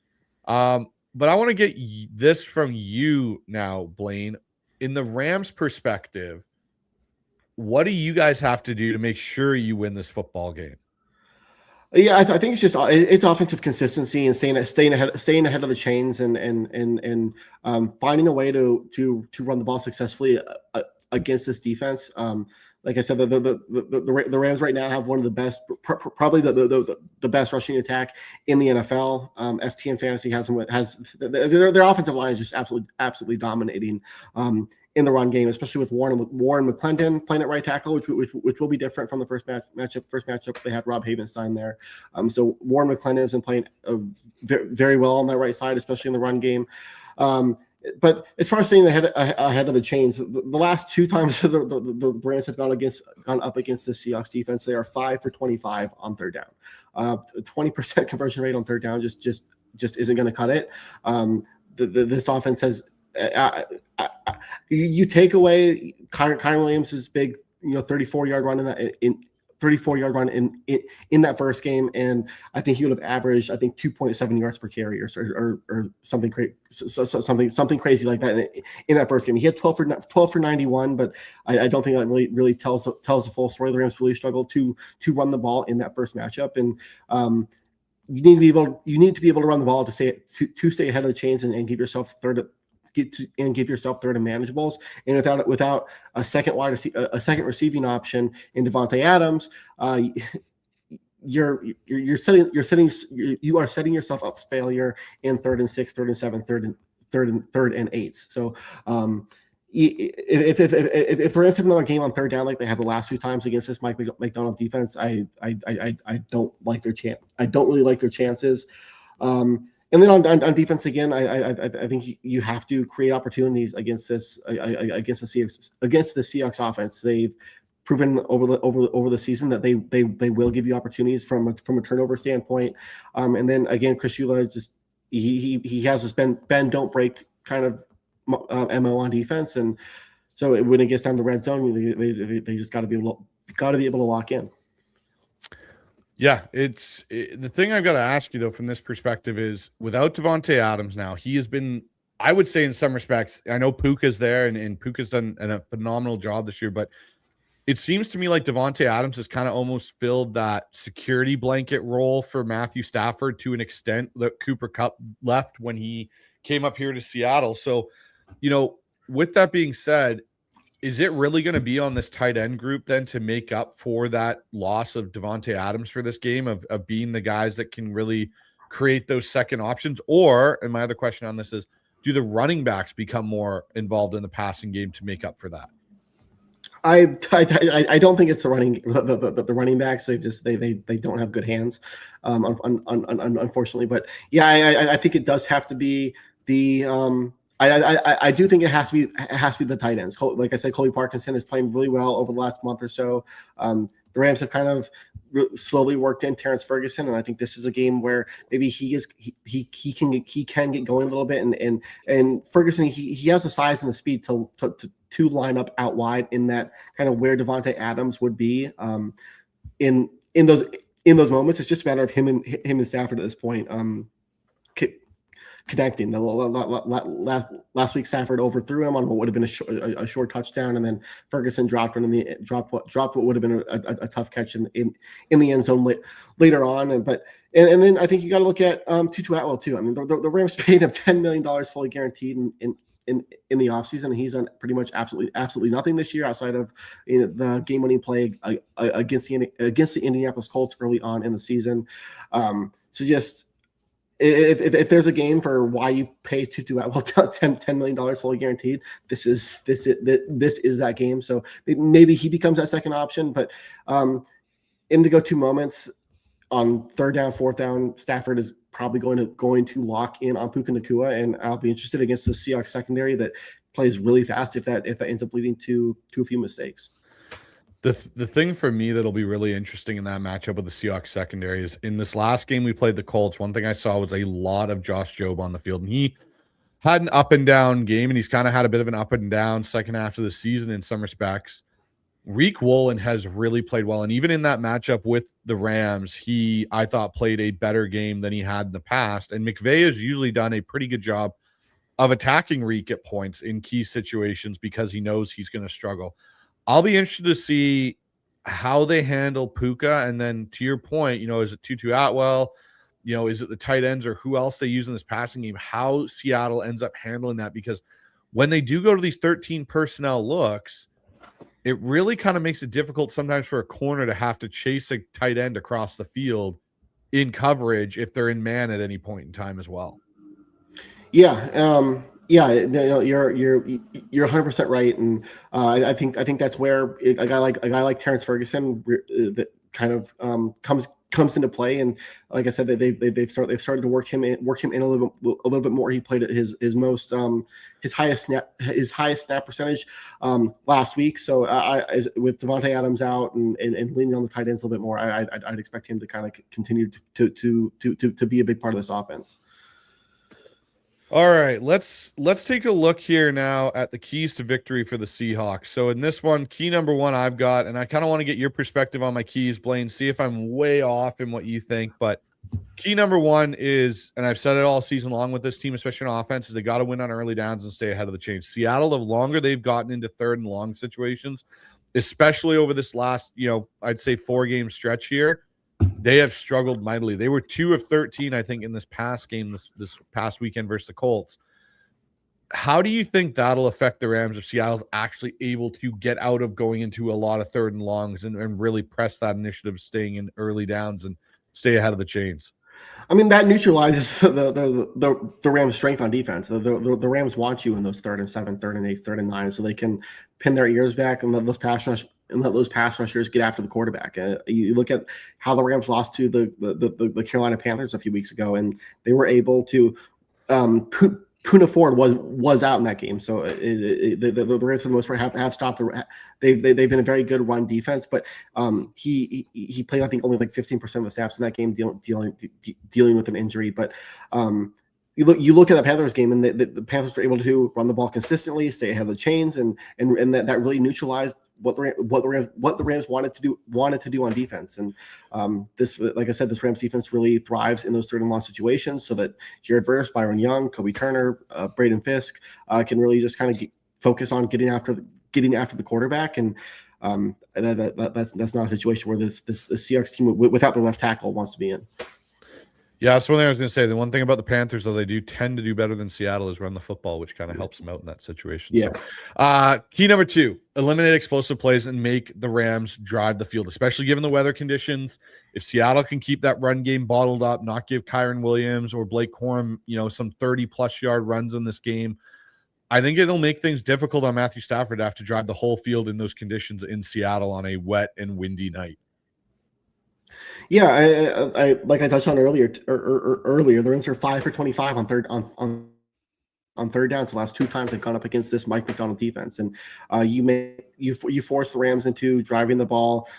but I want to get this from you now, Blaine. In the Rams' perspective, what do you guys have to do to make sure you win this football game? Yeah, I think it's just it's offensive consistency and staying ahead of the chains and finding a way to run the ball successfully against this defense. Like I said, the Rams right now have one of the best, probably the best rushing attack in the NFL. FTN Fantasy has their offensive line is just absolutely dominating in the run game, especially with Warren McClendon playing at right tackle, which will be different from the first matchup. They had Rob Havenstein there, so Warren McClendon has been playing very well on that right side, especially in the run game. But as far as staying ahead of the chains, the last two times the Rams have gone up against the Seahawks defense, they are 5 for 25 on third down. 20% conversion rate on third down just isn't going to cut it. This offense has you take away Kyron Williams' big 34-yard run in that first game, and I think he would have averaged 2.7 yards per carry or something crazy, something crazy like that in that first game. He had 12 for 91, but I don't think that really tells the full story. The Rams really struggled to run the ball in that first matchup, and you need to be able to run the ball to stay ahead of the chains and give yourself third and manageables. And without a second receiving option in Devontae Adams, you are setting yourself up for failure in 3rd and 6, 3rd and 7, 3rd and 8. So if the Rams have another game on third down like they had the last two times against this Mike McDonald defense, I don't like their chance. I don't really like their chances. And then on defense again, I think you have to create opportunities against the Seahawks offense. They've proven over the season that they will give you opportunities from a turnover standpoint. And then again, Chris Shula is just he has this bend don't break kind of MO on defense, and so when it gets down to the red zone, they just got to be able to lock in. Yeah, the thing I've got to ask you, though, from this perspective is without Devontae Adams now, he has been, I would say in some respects, I know Puka's there and Puka's done a phenomenal job this year, but it seems to me like Devontae Adams has kind of almost filled that security blanket role for Matthew Stafford to an extent that Cooper Kupp left when he came up here to Seattle. So, with that being said, is it really going to be on this tight end group then to make up for that loss of Devontae Adams for this game of being the guys that can really create those second options? Or, and my other question on this is, do the running backs become more involved in the passing game to make up for that? I don't think it's the running backs. They don't have good hands, unfortunately. But yeah, I think it does have to be the I do think it has to be the tight ends. Like I said, Colby Parkinson is playing really well over the last month or so. The Rams have kind of slowly worked in Terrence Ferguson, and I think this is a game where maybe he can get going a little bit. And Ferguson he has the size and the speed to line up out wide in that kind of where Devontae Adams would be in those moments. It's just a matter of him and Stafford at this point. Connecting. Last week, Stafford overthrew him on what would have been a short touchdown, and then Ferguson dropped what would have been a tough catch in the end zone later on. And then I think you got to look at Tutu Atwell too. I mean, the Rams paid him $10 million fully guaranteed in the offseason, and he's done pretty much absolutely nothing this year outside of the game-winning play against the Indianapolis Colts early on in the season. So just. If there's a game for why you pay Tutu Atwell $10 million fully guaranteed, this is that game. So maybe he becomes that second option. But in the go-to moments on third down, fourth down, Stafford is probably going to lock in on Puka Nacua, and I'll be interested against the Seahawks secondary that plays really fast if that ends up leading to a few mistakes. The thing for me that'll be really interesting in that matchup with the Seahawks secondary is in this last game we played the Colts, one thing I saw was a lot of Josh Jobe on the field, and he had an up and down game, and he's kind of had a bit of an up and down second half of the season in some respects. Reek Woolen has really played well. And even in that matchup with the Rams, I thought, played a better game than he had in the past. And McVay has usually done a pretty good job of attacking Reek at points in key situations because he knows he's going to struggle. I'll be interested to see how they handle Puka. And then to your point, is it Tutu Atwell? Is it the tight ends or who else they use in this passing game? How Seattle ends up handling that, because when they do go to these 13 personnel looks, it really kind of makes it difficult sometimes for a corner to have to chase a tight end across the field in coverage if they're in man at any point in time as well. Yeah. You're 100% right, and I think that's where a guy like Terrence Ferguson that kind of comes into play. And like I said, they've started to work him in a little bit more. He played at his highest snap percentage last week. So with Devontae Adams out and leaning on the tight ends a little bit more, I'd expect him to kind of continue to be a big part of this offense. All right, let's take a look here now at the keys to victory for the Seahawks. So in this one, key number one I've got, and I kind of want to get your perspective on my keys, Blaine, see if I'm way off in what you think. But key number one is, and I've said it all season long with this team, especially on offense, is they got to win on early downs and stay ahead of the chains. Seattle, the longer they've gotten into third and long situations, especially over this last, I'd say 4-game stretch here, they have struggled mightily. They were 2 of 13, I think, in this past game, this past weekend versus the Colts. How do you think that'll affect the Rams if Seattle's actually able to get out of going into a lot of third and longs and really press that initiative, staying in early downs and stay ahead of the chains? I mean, that neutralizes the Rams' strength on defense. The Rams want you in those 3rd and 7, 3rd and 8, 3rd and 9, so they can pin their ears back and let those pass rushers get after the quarterback. You look at how the Rams lost to the Carolina Panthers a few weeks ago, and they were able to Puna Ford was out in that game, so the Rams for the most part have stopped. They've been a very good run defense, but he played, I think, only like 15% of the snaps in that game, dealing with an injury. But you look at the Panthers game, and the Panthers were able to run the ball consistently, stay ahead of the chains, and that really neutralized what the Rams wanted to do on defense. And this, like I said, this Rams defense really thrives in those third and long situations, so that Jared Verse, Byron Young, Kobe Turner, Braden Fisk can really just kind of focus on getting after the quarterback. And that's not a situation where the Seahawks team without the left tackle wants to be in. Yeah, that's one thing I was going to say. The one thing about the Panthers, though, they do tend to do better than Seattle is run the football, which kind of helps them out in that situation. Yeah. So, key number 2, eliminate explosive plays and make the Rams drive the field, especially given the weather conditions. If Seattle can keep that run game bottled up, not give Kyron Williams or Blake Corum, some 30-plus yard runs in this game, I think it'll make things difficult on Matthew Stafford to have to drive the whole field in those conditions in Seattle on a wet and windy night. Yeah, I like I touched on earlier. The Rams are 5 for 25 on third downs. The last 2 times they've gone up against this Mike McDonald defense, and you force the Rams into driving the ball,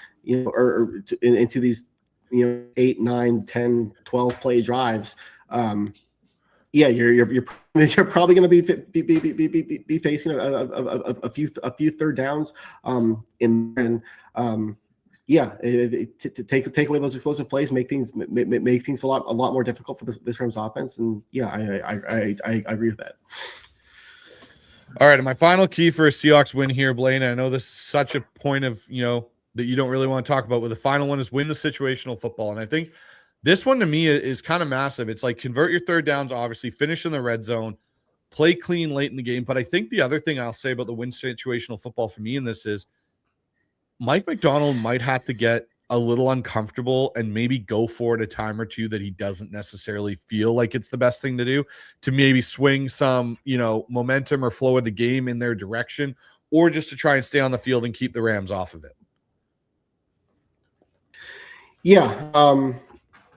or into these 8, 9, 10, 12 play drives. Yeah, you're probably going to be facing a few third downs to take away those explosive plays, make things a lot more difficult for this Rams offense. And yeah, I agree with that. All right, and my final key for a Seahawks win here, Blaine, I know this is such a point of that you don't really want to talk about, but the final one is win the situational football. And I think this one to me is kind of massive. It's like convert your third downs, obviously finish in the red zone, play clean late in the game. But I think the other thing I'll say about the win situational football for me in this is Mike McDonald might have to get a little uncomfortable and maybe go for it a time or two that he doesn't necessarily feel like it's the best thing to do, to maybe swing some, momentum or flow of the game in their direction, or just to try and stay on the field and keep the Rams off of it. Yeah.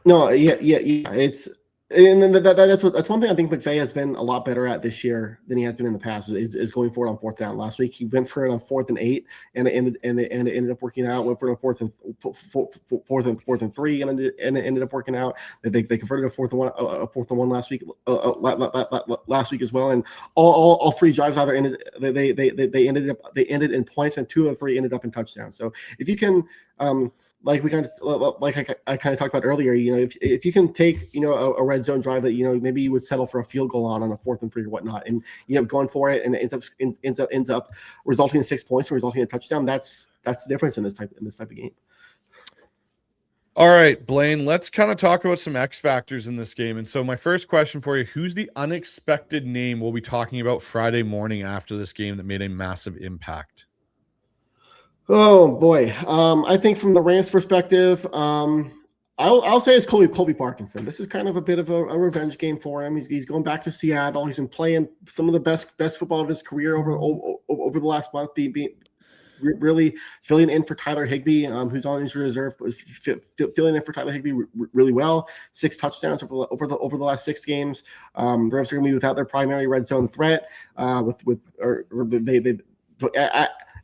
No, yeah. It's And then that's one thing I think McVay has been a lot better at this year than he has been in the past is going for it on fourth down. Last week he went for it on 4th and 8, and it ended up working out. Went for it on fourth and 3, and it ended up working out. They converted a 4th and 1 last week as well, and all 3 drives either ended they ended in points, and 2 of the 3 ended up in touchdowns. So if you can. Like I kind of talked about earlier, if you can take, a red zone drive that, maybe you would settle for a field goal on a 4th and 3 or whatnot, and, going for it, and it ends up resulting in 6 points and resulting in a touchdown. That's the difference in this type of game. All right, Blaine, let's kind of talk about some X factors in this game. And so my first question for you, who's the unexpected name we'll be talking about Friday morning after this game that made a massive impact? Oh boy, I think from the Rams' perspective, I'll say it's Colby Parkinson. This is kind of a bit of a revenge game for him. He's going back to Seattle. He's been playing some of the best football of his career over the last month. Being really filling in for Tyler Higbee, who's on injury reserve, filling in for Tyler Higbee really well. 6 touchdowns over the last 6 games. The Rams are going to be without their primary red zone threat.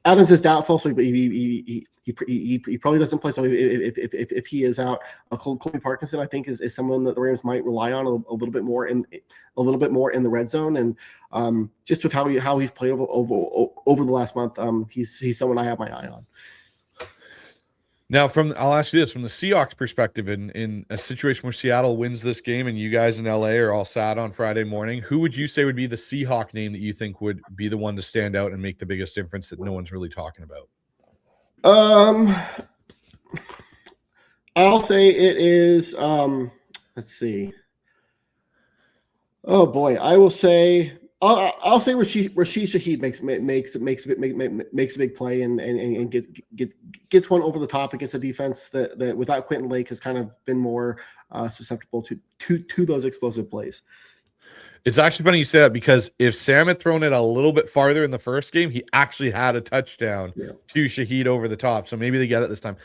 Adams is doubtful, so he probably doesn't play. So if he is out, Colby Parkinson, I think, is someone that the Rams might rely on a little bit more in the red zone, and just with how he's played over the last month, he's someone I have my eye on. Now, I'll ask you this, from the Seahawks perspective, in a situation where Seattle wins this game and you guys in LA are all sad on Friday morning, who would you say would be the Seahawk name that you think would be the one to stand out and make the biggest difference that no one's really talking about? I'll say it is. Let's see. Oh boy, I will say. I'll say Rashid Shaheed makes a big play and gets one over the top against a defense that without Quentin Lake has kind of been more susceptible to those explosive plays. It's actually funny you say that, because if Sam had thrown it a little bit farther in the first game, he actually had a touchdown to Shaheed over the top. So maybe they get it this time.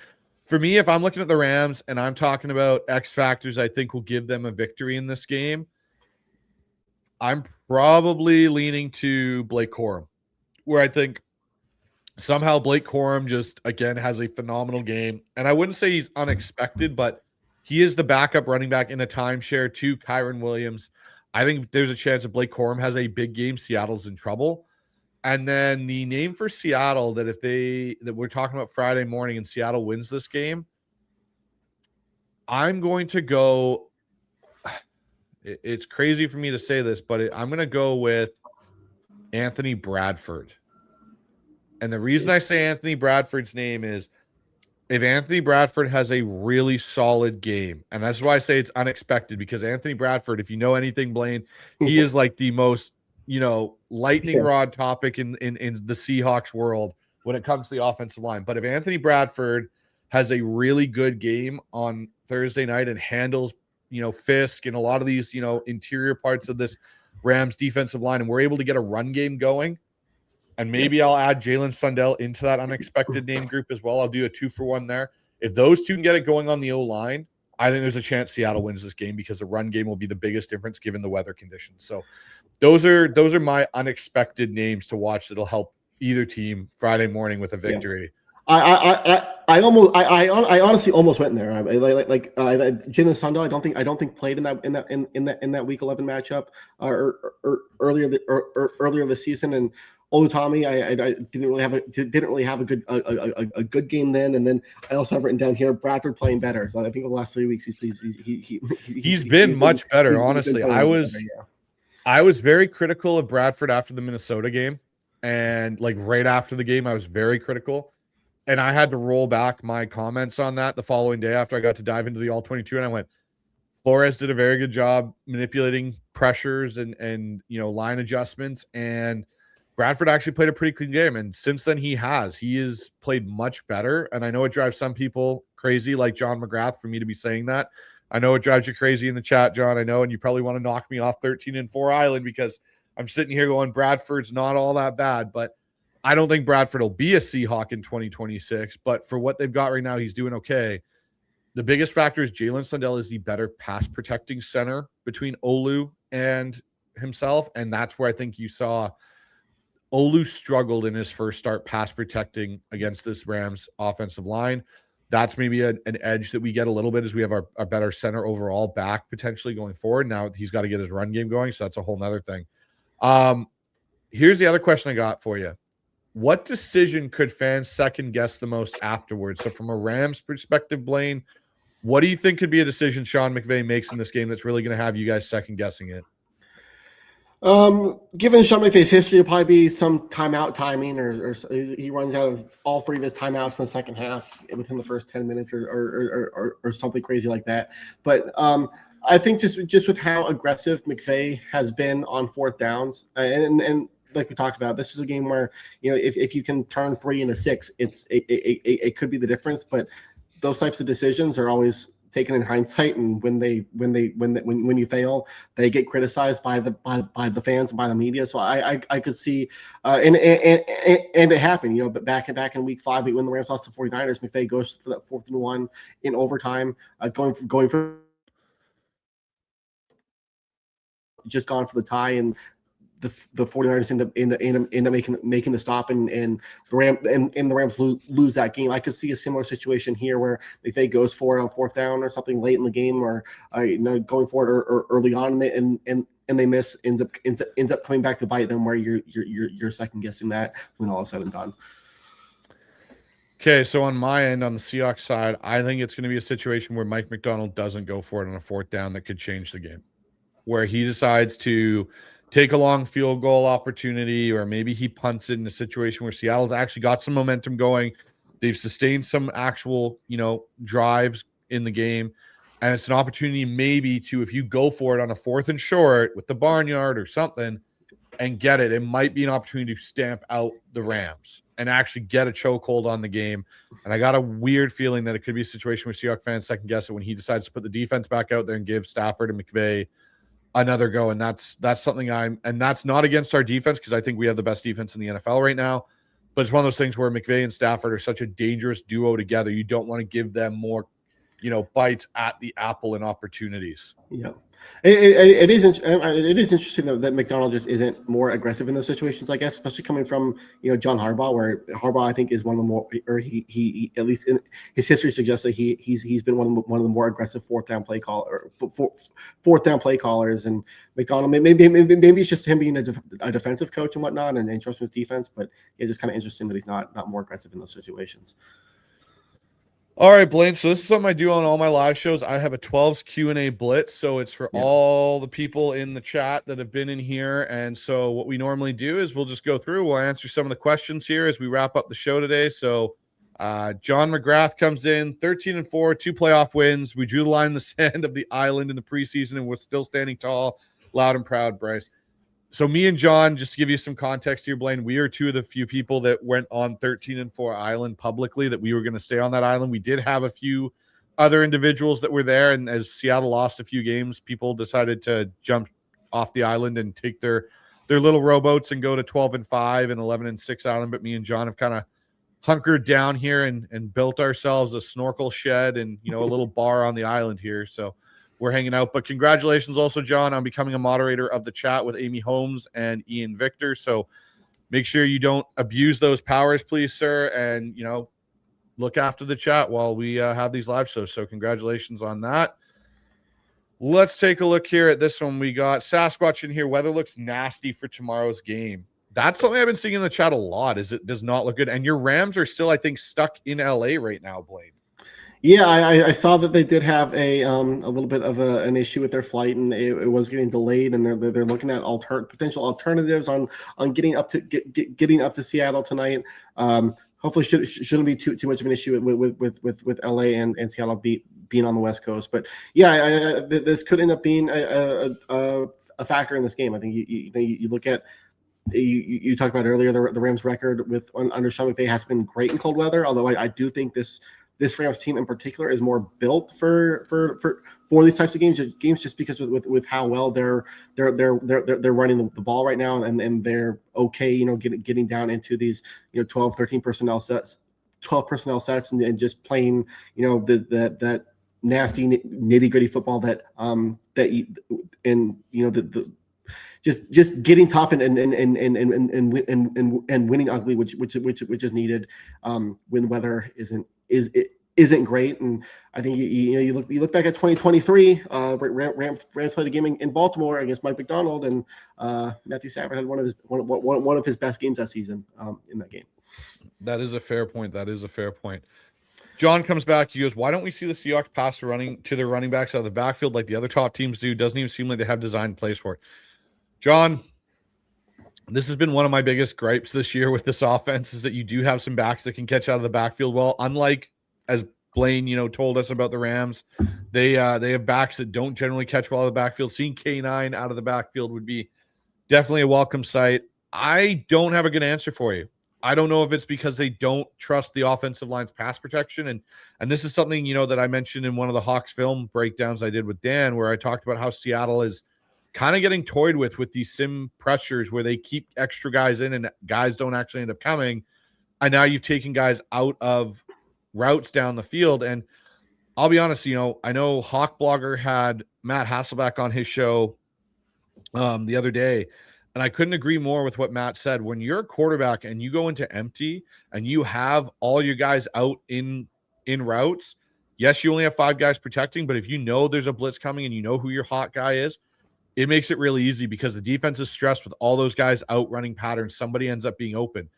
For me, if I'm looking at the Rams and I'm talking about X factors I think will give them a victory in this game, I'm probably leaning to Blake Corum, where I think somehow Blake Corum just, again, has a phenomenal game. And I wouldn't say he's unexpected, but he is the backup running back in a timeshare to Kyron Williams. I think there's a chance that Blake Corum has a big game. Seattle's in trouble. And then the name for Seattle that we're talking about Friday morning and Seattle wins this game, I'm going to go. It's crazy for me to say this, but I'm going to go with Anthony Bradford. And the reason I say Anthony Bradford's name is if Anthony Bradford has a really solid game, and that's why I say it's unexpected, because Anthony Bradford, if you know anything, Blaine, he is like the most, lightning rod topic in the Seahawks world when it comes to the offensive line. But if Anthony Bradford has a really good game on Thursday night and handles Fisk and a lot of these, interior parts of this Rams defensive line, and we're able to get a run game going, and maybe I'll add Jalen Sundell into that unexpected name group as well. I'll do a 2-for-1 there. If those two can get it going on the O-line, I think there's a chance Seattle wins this game, because the run game will be the biggest difference given the weather conditions. So those are my unexpected names to watch that'll help either team Friday morning with a victory. I honestly almost went in there. Jalen Sundell, I don't think played in that week 11 matchup earlier this season, and Olutami, I didn't really have a good game then, and then I also have written down here Bradford playing better. So I think the last 3 weeks he's been much better. Honestly, I was very critical of Bradford after the Minnesota game, and right after the game, I was very critical. And I had to roll back my comments on that the following day after I got to dive into the All-22, and I went, Flores did a very good job manipulating pressures and line adjustments, and Bradford actually played a pretty clean game. And since then he has played much better. And I know it drives some people crazy, like John McGrath, for me to be saying that. I know it drives you crazy in the chat, John. I know, and you probably want to knock me off 13-4 Island because I'm sitting here going, Bradford's not all that bad, but I don't think Bradford will be a Seahawk in 2026, but for what they've got right now, he's doing okay. The biggest factor is Jalen Sundell is the better pass protecting center between Olu and himself. And that's where I think you saw Olu struggled in his first start pass protecting against this Rams offensive line. That's maybe an edge that we get a little bit as we have our better center overall back potentially going forward. Now he's got to get his run game going, so that's a whole nother thing. Here's the other question I got for you. What decision could fans second guess the most afterwards? So from a Rams perspective, Blaine, what do you think could be a decision Sean McVay makes in this game that's really going to have you guys second guessing it? Given Sean McVay's history, it'll probably be some timeout timing, or he runs out of all 3 of his timeouts in the second half within the first 10 minutes, or something crazy like that. But I think just with how aggressive McVay has been on 4th downs, and like we talked about, this is a game where, you know, if you can turn 3 into 6, it could be the difference. But those types of decisions are always taken in hindsight, and when you fail, they get criticized by the fans and by the media. So I could see, and it happened, you know. But back in week 5, when the Rams lost to 49ers, McVay goes for that 4th and 1 in overtime, going for just gone for the tie, and the 49ers end up making the stop, and the Rams lose that game. I could see a similar situation here where McVay goes for it on 4th down or something late in the game, or going for it or early on, and they miss, ends up coming back to bite them, where you're second guessing that when all is said and done. Okay, so on my end, on the Seahawks side, I think it's going to be a situation where Mike Macdonald doesn't go for it on a 4th down that could change the game, where he decides to take a long field goal opportunity, or maybe he punts it in a situation where Seattle's actually got some momentum going. They've sustained some actual, drives in the game. And it's an opportunity maybe to, if you go for it on a 4th and short with the barnyard or something and get it, it might be an opportunity to stamp out the Rams and actually get a chokehold on the game. And I got a weird feeling that it could be a situation where Seahawks fans second guess it when he decides to put the defense back out there and give Stafford and McVay another go. And that's something and that's not against our defense, because I think we have the best defense in the NFL right now. But it's one of those things where McVay and Stafford are such a dangerous duo together. You don't want to give them more, bites at the apple and opportunities. Yeah. It is interesting that McDonald just isn't more aggressive in those situations, I guess, especially coming from John Harbaugh, where Harbaugh I think is one of the more, or he at least in his history suggests that he's been one of the more aggressive 4th down play callers, and McDonald maybe it's just him being a defensive coach and whatnot, and trusting his defense, but it's just kind of interesting that he's not more aggressive in those situations. All right, Blaine. So this is something I do on all my live shows. I have a 12s Q&A blitz. So it's for all the people in the chat that have been in here. And so what we normally do is we'll just go through. We'll answer some of the questions here as we wrap up the show today. So John McGrath comes in, 13-4, 2 playoff wins. We drew the line in the sand of the island in the preseason, and we're still standing tall, loud and proud, Bryce. So me and John, just to give you some context here, Blaine, we are 2 of the few people that went on 13-4 island publicly, that we were going to stay on that island. We did have a few other individuals that were there, and as Seattle lost a few games, people decided to jump off the island and take their little rowboats and go to 12-5 and 11-6 island. But me and John have kind of hunkered down here and built ourselves a snorkel shed and a little bar on the island here. So we're hanging out. But congratulations also, John, on becoming a moderator of the chat with Amy Holmes and Ian Victor. So make sure you don't abuse those powers, please, sir. And, look after the chat while we have these live shows. So congratulations on that. Let's take a look here at this one. We got Sasquatch in here. Weather looks nasty for tomorrow's game. That's something I've been seeing in the chat a lot, is it does not look good. And your Rams are still, I think, stuck in LA right now, Blaine. Yeah, I saw that they did have a little bit of an issue with their flight, and it was getting delayed, and they're looking at potential alternatives on getting up to Seattle tonight. Hopefully, shouldn't be too much of an issue with LA and Seattle being on the West Coast. But yeah, this could end up being a factor in this game. I think you look at. You talked about earlier the Rams' record under Sean McVay has been great in cold weather. Although I do think this Rams team in particular is more built for these types of games just because with how well they're running the ball right now, and they're okay, getting down into these 12, 13 personnel sets, 12 personnel sets, and just playing that nasty nitty gritty football that just getting tough and winning ugly, which is needed when the weather isn't great. And I think you look back at 2023, Rams played a game in Baltimore against Mike McDonald, and Matthew Stafford had one of his best games that season in that game. That is a fair point. John comes back. He goes, "Why don't we see the Seahawks pass to their running backs out of the backfield like the other top teams do? Doesn't even seem like they have designed plays for it." John, this has been one of my biggest gripes this year with this offense is that you do have some backs that can catch out of the backfield well. Unlike, as Blaine, told us about the Rams, they have backs that don't generally catch well out of the backfield. Seeing K9 out of the backfield would be definitely a welcome sight. I don't have a good answer for you. I don't know if it's because they don't trust the offensive line's pass protection. And this is something, that I mentioned in one of the Hawks film breakdowns I did with Dan, where I talked about how Seattle is kind of getting toyed with these sim pressures where they keep extra guys in and guys don't actually end up coming. And now you've taken guys out of routes down the field. And I'll be honest, I know Hawk Blogger had Matt Hasselbeck on his show the other day, and I couldn't agree more with what Matt said. When you're a quarterback and you go into empty and you have all your guys out in routes, yes, you only have 5 guys protecting, but if you know there's a blitz coming and you know who your hot guy is, it makes it really easy because the defense is stressed with all those guys out running patterns. Somebody ends up being open.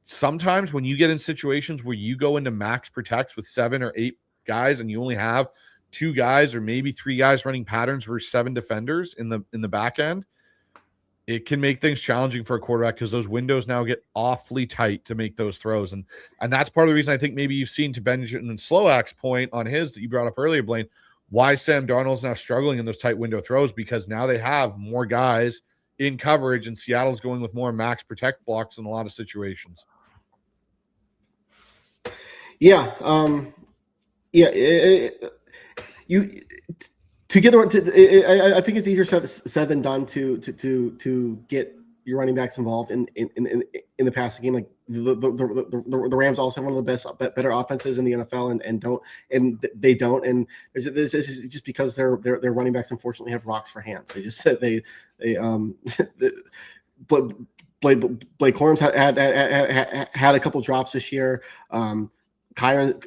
Sometimes when you get in situations where you go into max protects with 7 or 8 guys and you only have 2 guys or maybe 3 guys running patterns versus 7 defenders in the back end, it can make things challenging for a quarterback because those windows now get awfully tight to make those throws. And that's part of the reason I think maybe you've seen, to Benjamin Slowak's point on his that you brought up earlier, Blaine, why Sam Darnold's now struggling in those tight window throws, because now they have more guys in coverage and Seattle's going with more max protect blocks in a lot of situations. Yeah. I think it's easier said than done to get your running backs involved in the passing game. Like the Rams also have one of the better offenses in the NFL, and they don't. And this is just because their running backs unfortunately have rocks for hands. They just said Blake Corum's had a couple drops this year. Kyron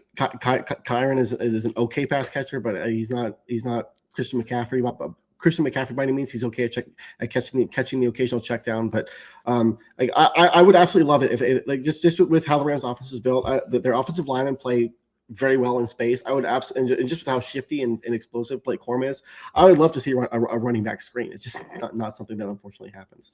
is an okay pass catcher, but he's not Christian McCaffrey. Christian McCaffrey by any means. He's okay at catching the occasional check down, but I would absolutely love it if just with how the Rams offense is built, their offensive linemen play very well in space. I would absolutely, and just with how shifty and explosive Blake Corum is, I would love to see a running back screen. It's just not something that unfortunately happens.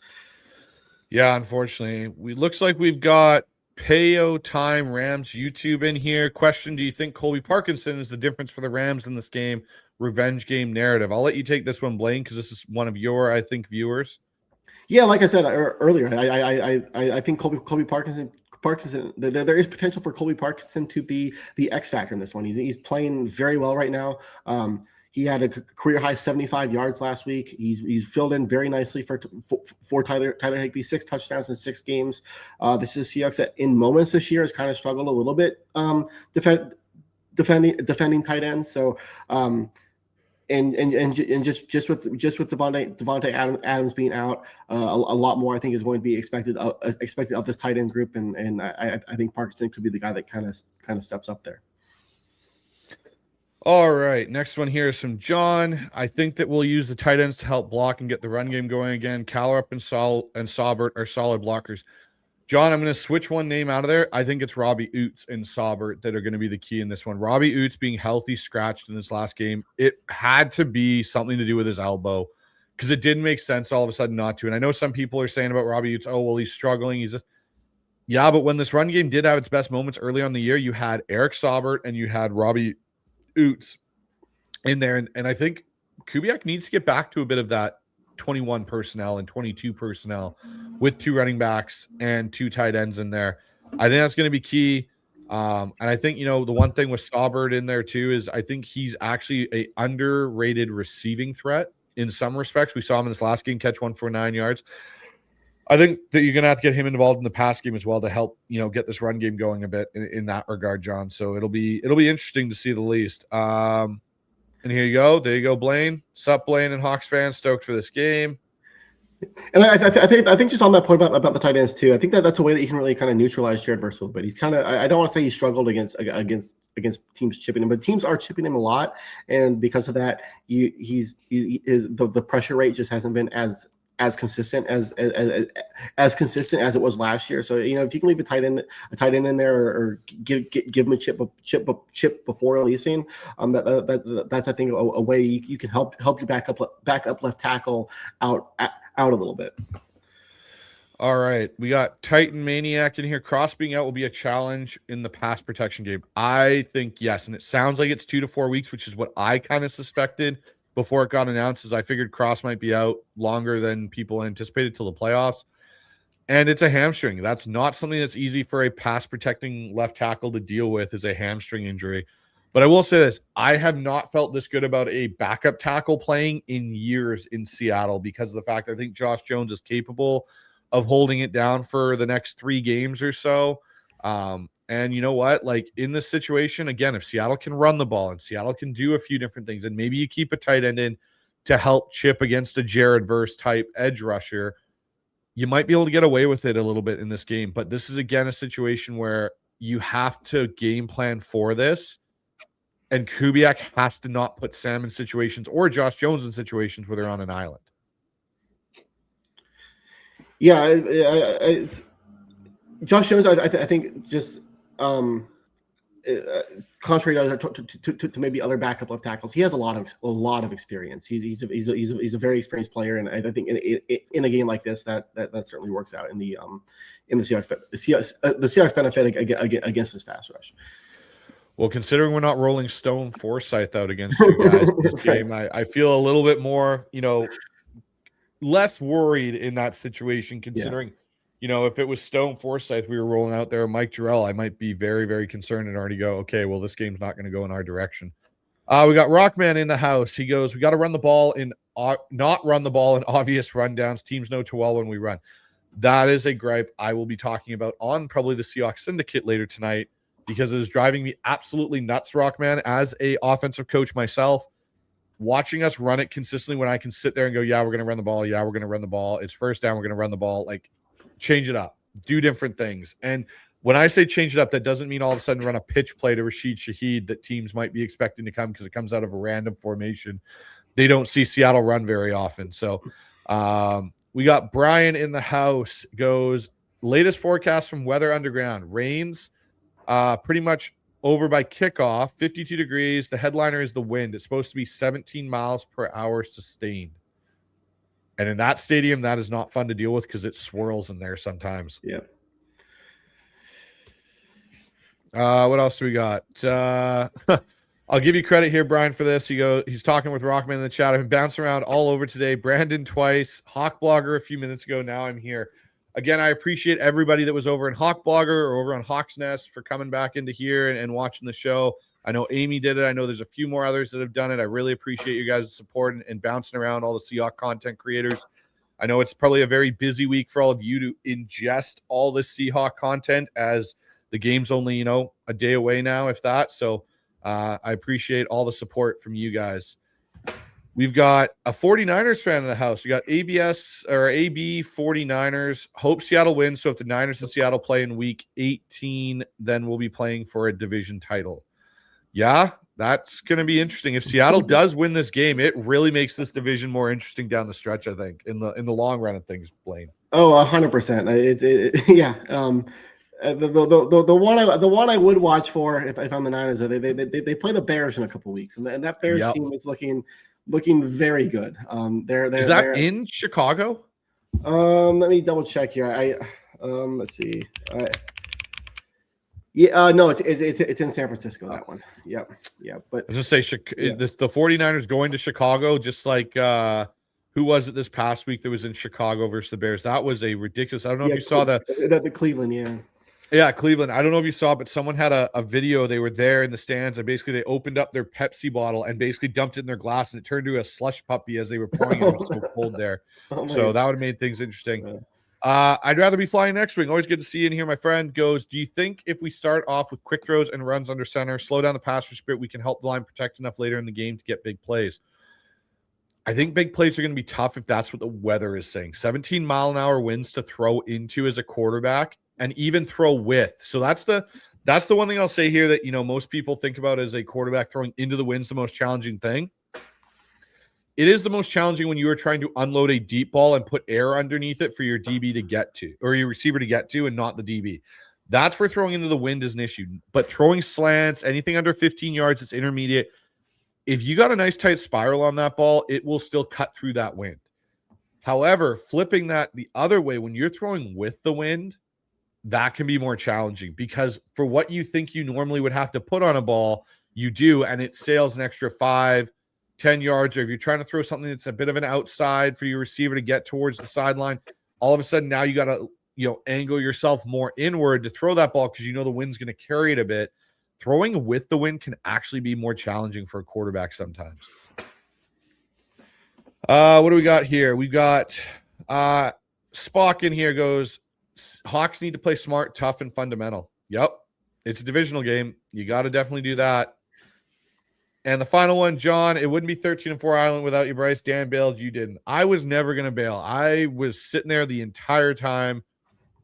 Yeah, unfortunately, looks like we've got Payo Time Rams YouTube in here. Question: do you think Colby Parkinson is the difference for the Rams in this game? Revenge game narrative. I'll let you take this one, Blaine, because this is one of your, I think, viewers. Yeah, like I said earlier, I think Colby Parkinson. There is potential for Colby Parkinson to be the X factor in this one. He's playing very well right now. He had a career high 75 yards last week. He's filled in very nicely for Tyler Higbee, 6 touchdowns in 6 games. This is Seahawks that in moments this year has kind of struggled a little bit defending tight ends. So and just with Devontae Adams being out, a lot more I think is going to be expected of this tight end group, and I think Parkinson could be the guy that kind of steps up there. All right, next one here is from John. I think that we'll use the tight ends to help block and get the run game going again. Callerup and Saubert are solid blockers. John, I'm going to switch one name out of there. I think it's Robbie Oots and Saubert that are going to be the key in this one. Robbie Oots being healthy, scratched in this last game. It had to be something to do with his elbow because it didn't make sense all of a sudden not to. And I know some people are saying about Robbie Oots, oh, well, he's struggling. Yeah, but when this run game did have its best moments early on the year, you had Eric Saubert and you had Robbie Oots in there. And I think Kubiak needs to get back to a bit of that 21 personnel and 22 personnel with 2 running backs and 2 tight ends in there. I think that's going to be key. And I think, the one thing with Saubert in there too is I think he's actually a underrated receiving threat in some respects. We saw him in this last game catch one for 9 yards. I think that you're going to have to get him involved in the pass game as well to help, get this run game going a bit in that regard, John. So it'll be interesting to see the least. And here you go. There you go, Blaine. Sup, Blaine and Hawks fans, stoked for this game. And I think just on that point about the tight ends too, I think that's a way that you can really kind of neutralize Jared Verse a little bit. He's kind of, I don't want to say he struggled against teams chipping him, but teams are chipping him a lot, and because of that, the pressure rate just hasn't been as consistent as consistent as it was last year. So if you can leave a tight end in there, or give him a chip before releasing, that's I think a way you can help your backup left tackle out a little bit. All right, we got Titan Maniac in here. Cross being out will be a challenge in the pass protection game. I think yes, and it sounds like it's 2 to 4 weeks, which is what I kind of suspected before it got announced, as I figured Cross might be out longer than people anticipated till the playoffs. And it's a hamstring. That's not something that's easy for a pass protecting left tackle to deal with, is a hamstring injury. But I will say this, I have not felt this good about a backup tackle playing in years in Seattle, because of the fact I think Josh Jones is capable of holding it down for the next 3 games or so. And you know what? Like, in this situation, again, if Seattle can run the ball and Seattle can do a few different things, and maybe you keep a tight end in to help chip against a Jared Verse type edge rusher, you might be able to get away with it a little bit in this game. But this is, again, a situation where you have to game plan for this. And Kubiak has to not put Sam in situations, or Josh Jones in situations, where they're on an island. Yeah, Josh Jones, I think just contrary to maybe other backup left tackles, he has a lot of experience. He's a very experienced player, and I think in a game like this, that certainly works out in the Seahawks. But the Seahawks benefit against this pass rush. Well, considering we're not rolling Stone Forsythe out against you guys in this game, I feel a little bit more, less worried in that situation, considering, if it was Stone Forsythe we were rolling out there, Mike Jarrell, I might be very, very concerned and already go, okay, well, this game's not going to go in our direction. We got Rockman in the house. He goes, we got to run the ball not run the ball in obvious rundowns. Teams know too well when we run. That is a gripe I will be talking about on probably the Seahawks Syndicate later tonight, because it is driving me absolutely nuts, Rockman, as a offensive coach myself. Watching us run it consistently when I can sit there and go, yeah, we're going to run the ball. Yeah, we're going to run the ball. It's first down. We're going to run the ball. Like, change it up. Do different things. And when I say change it up, that doesn't mean all of a sudden run a pitch play to Rashid Shaheed that teams might be expecting to come, because it comes out of a random formation. They don't see Seattle run very often. So we got Brian in the house. Goes, latest forecast from Weather Underground. Rains pretty much over by kickoff, 52 degrees. The headliner is the wind. It's supposed to be 17 miles per hour sustained. And in that stadium, that is not fun to deal with, because it swirls in there sometimes. Yeah. What else do we got? I'll give you credit here, Brian, for this. He's talking with Rockman in the chat. I've been bouncing around all over today. Brandon twice, Hawk Blogger a few minutes ago. Now I'm here. Again, I appreciate everybody that was over in Hawk Blogger or over on Hawk's Nest for coming back into here and watching the show. I know Amy did it. I know there's a few more others that have done it. I really appreciate you guys' support and bouncing around all the Seahawks content creators. I know it's probably a very busy week for all of you to ingest all the Seahawks content, as the game's only, a day away now, if that. So I appreciate all the support from you guys. We've got a 49ers fan in the house. We got AB 49ers. Hope Seattle wins. So if the Niners and Seattle play in week 18, then we'll be playing for a division title. Yeah, that's going to be interesting. If Seattle does win this game, it really makes this division more interesting down the stretch, I think, in the long run of things, Blaine. Oh, 100%. Yeah. The one I would watch for if I'm the Niners, they play the Bears in a couple weeks, and that Bears team is looking very good. Is that in Chicago? Let me double check here. Let's see. No, it's in San Francisco, that one. Yep. But I was gonna say the 49ers going to Chicago, just like who was it this past week that was in Chicago versus the Bears? That was a ridiculous. I don't know if you saw the Cleveland, yeah. Yeah, Cleveland. I don't know if you saw, but someone had a video. They were there in the stands, and basically they opened up their Pepsi bottle and basically dumped it in their glass, and it turned to a slush puppy as they were pouring it. It was so cold there. So that would have made things interesting. I'd rather be flying next wing. Always good to see you in here. My friend goes, do you think if we start off with quick throws and runs under center, slow down the pass rush bit, we can help the line protect enough later in the game to get big plays? I think big plays are going to be tough if that's what the weather is saying. 17-mile-an-hour winds to throw into as a quarterback and even throw with. So that's the one thing I'll say here that, most people think about as a quarterback throwing into the winds, the most challenging thing. It is the most challenging when you are trying to unload a deep ball and put air underneath it for your DB to get to, or your receiver to get to, and not the DB. That's where throwing into the wind is an issue. But throwing slants, anything under 15 yards, it's intermediate. If you got a nice tight spiral on that ball, it will still cut through that wind. However, flipping that the other way, when you're throwing with the wind, that can be more challenging because for what you think you normally would have to put on a ball, you do, and it sails an extra 5-10 yards, or if you're trying to throw something that's a bit of an outside for your receiver to get towards the sideline, all of a sudden now you got to angle yourself more inward to throw that ball because the wind's going to carry it a bit. Throwing with the wind can actually be more challenging for a quarterback sometimes. What do we got here? We got Spock in here goes, Hawks need to play smart, tough, and fundamental. Yep. It's a divisional game. You got to definitely do that. And the final one, John, it wouldn't be 13-4 Island without you, Bryce. Dan bailed. You didn't. I was never going to bail. I was sitting there the entire time.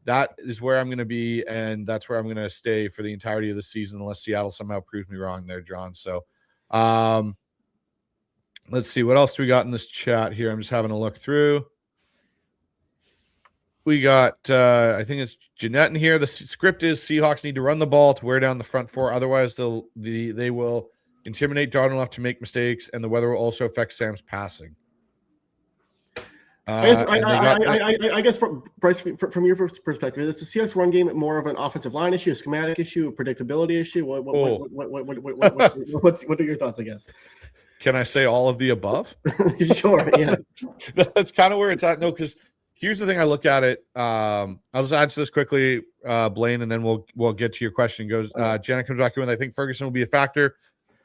That is where I'm going to be, and that's where I'm going to stay for the entirety of the season unless Seattle somehow proves me wrong there, John. So let's see. What else do we got in this chat here? I'm just having a look through. We got, I think it's Jeanette in here. The script is Seahawks need to run the ball to wear down the front four. Otherwise, they will intimidate Darnold enough to make mistakes, and the weather will also affect Sam's passing. I guess, Bryce, from your perspective, is the Seahawks run game more of an offensive line issue, a schematic issue, a predictability issue? What are your thoughts, I guess? Can I say all of the above? Sure, yeah. That's kind of where it's at. No, because here's the thing I look at it. I'll just answer this quickly, Blaine, and then we'll get to your question. Goes, Janet comes back in with, I think Ferguson will be a factor,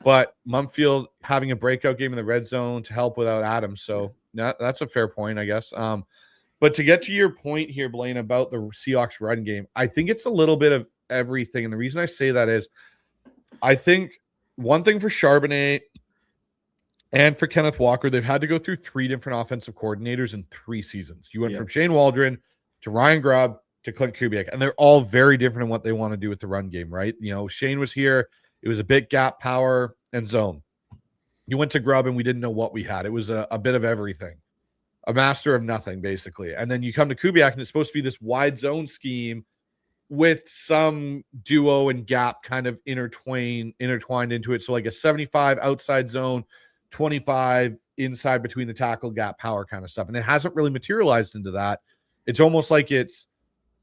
but Mumfield having a breakout game in the red zone to help without Adams. So that's a fair point, I guess. But to get to your point here, Blaine, about the Seahawks run game, I think it's a little bit of everything. And the reason I say that is I think one thing for Charbonnet and for Kenneth Walker, they've had to go through 3 different offensive coordinators in 3 seasons. You went from Shane Waldron to Ryan Grubb to Clint Kubiak, and they're all very different in what they want to do with the run game, right? Shane was here. It was a bit gap, power, and zone. You went to Grubb, and we didn't know what we had. It was a bit of everything, a master of nothing, basically. And then you come to Kubiak, and it's supposed to be this wide zone scheme with some duo and gap kind of intertwined into it. So like a 75 outside zone, 25 inside between the tackle, gap, power kind of stuff. And it hasn't really materialized into that. It's almost like it's,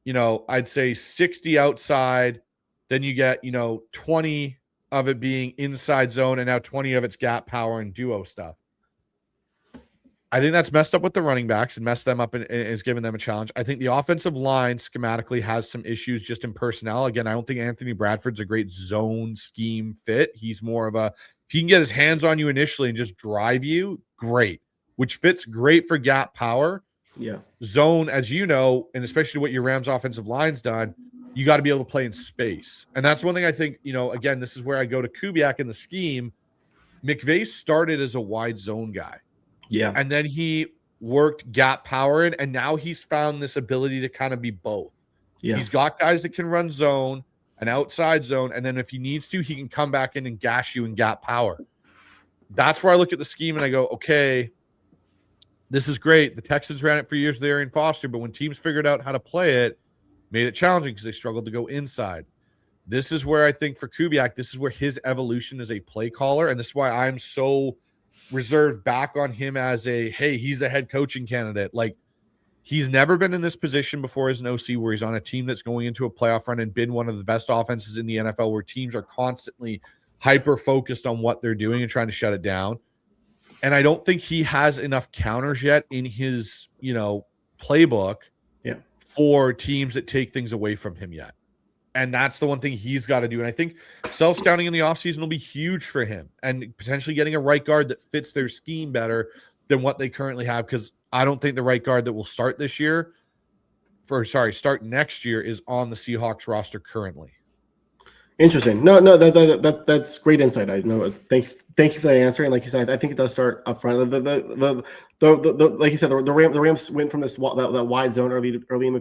I'd say 60 outside, then you get, 20 of it being inside zone, and now 20 of it's gap, power, and duo stuff. I think that's messed up with the running backs and messed them up and is giving them a challenge. I think the offensive line schematically has some issues just in personnel. Again, I don't think Anthony Bradford's a great zone scheme fit. He's more of if he can get his hands on you initially and just drive you, great, which fits great for gap power. Yeah. Zone, as you know, and especially what your Rams offensive line's done, you got to be able to play in space. And that's one thing I think, again, this is where I go to Kubiak in the scheme. McVay started as a wide zone guy. Yeah. And then he worked gap power in, and now he's found this ability to kind of be both. Yeah. He's got guys that can run zone, an outside zone, and then if he needs to, he can come back in and gash you in gap power. That's where I look at the scheme and I go, okay, this is great. The Texans ran it for years with Arian Foster, but when teams figured out how to play it, made it challenging because they struggled to go inside. This is where I think for Kubiak, this is where his evolution as a play caller, and this is why I'm so reserved back on him as he's a head coaching candidate. Like, he's never been in this position before as an OC where he's on a team that's going into a playoff run and been one of the best offenses in the NFL where teams are constantly hyper-focused on what they're doing and trying to shut it down. And I don't think he has enough counters yet in his, playbook for teams that take things away from him yet. And that's the one thing he's got to do. And I think self-scouting in the offseason will be huge for him and potentially getting a right guard that fits their scheme better than what they currently have, because I don't think the right guard that will start this year start next year is on the Seahawks roster currently. Interesting. No, that's great insight. I know. Thank you for that answer. And like you said, I think it does start up front. Like you said, the Rams went from this that wide zone early in the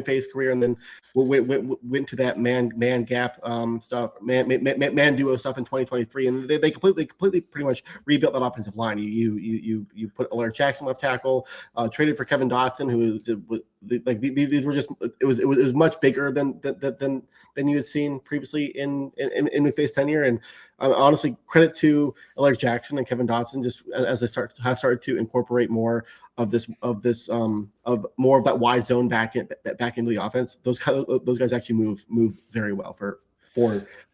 phase career, and then went to that man gap stuff, man duo stuff in 2023, and they completely pretty much rebuilt that offensive line. You put Alert Jackson left tackle, traded for Kevin Dotson, who like these were just it was much bigger than you had seen previously in McVay's tenure. And honestly, credit to Alert Jackson and Kevin Dotson, just as they have started to incorporate more of more of that wide zone back into the offense. Those guys actually move very well for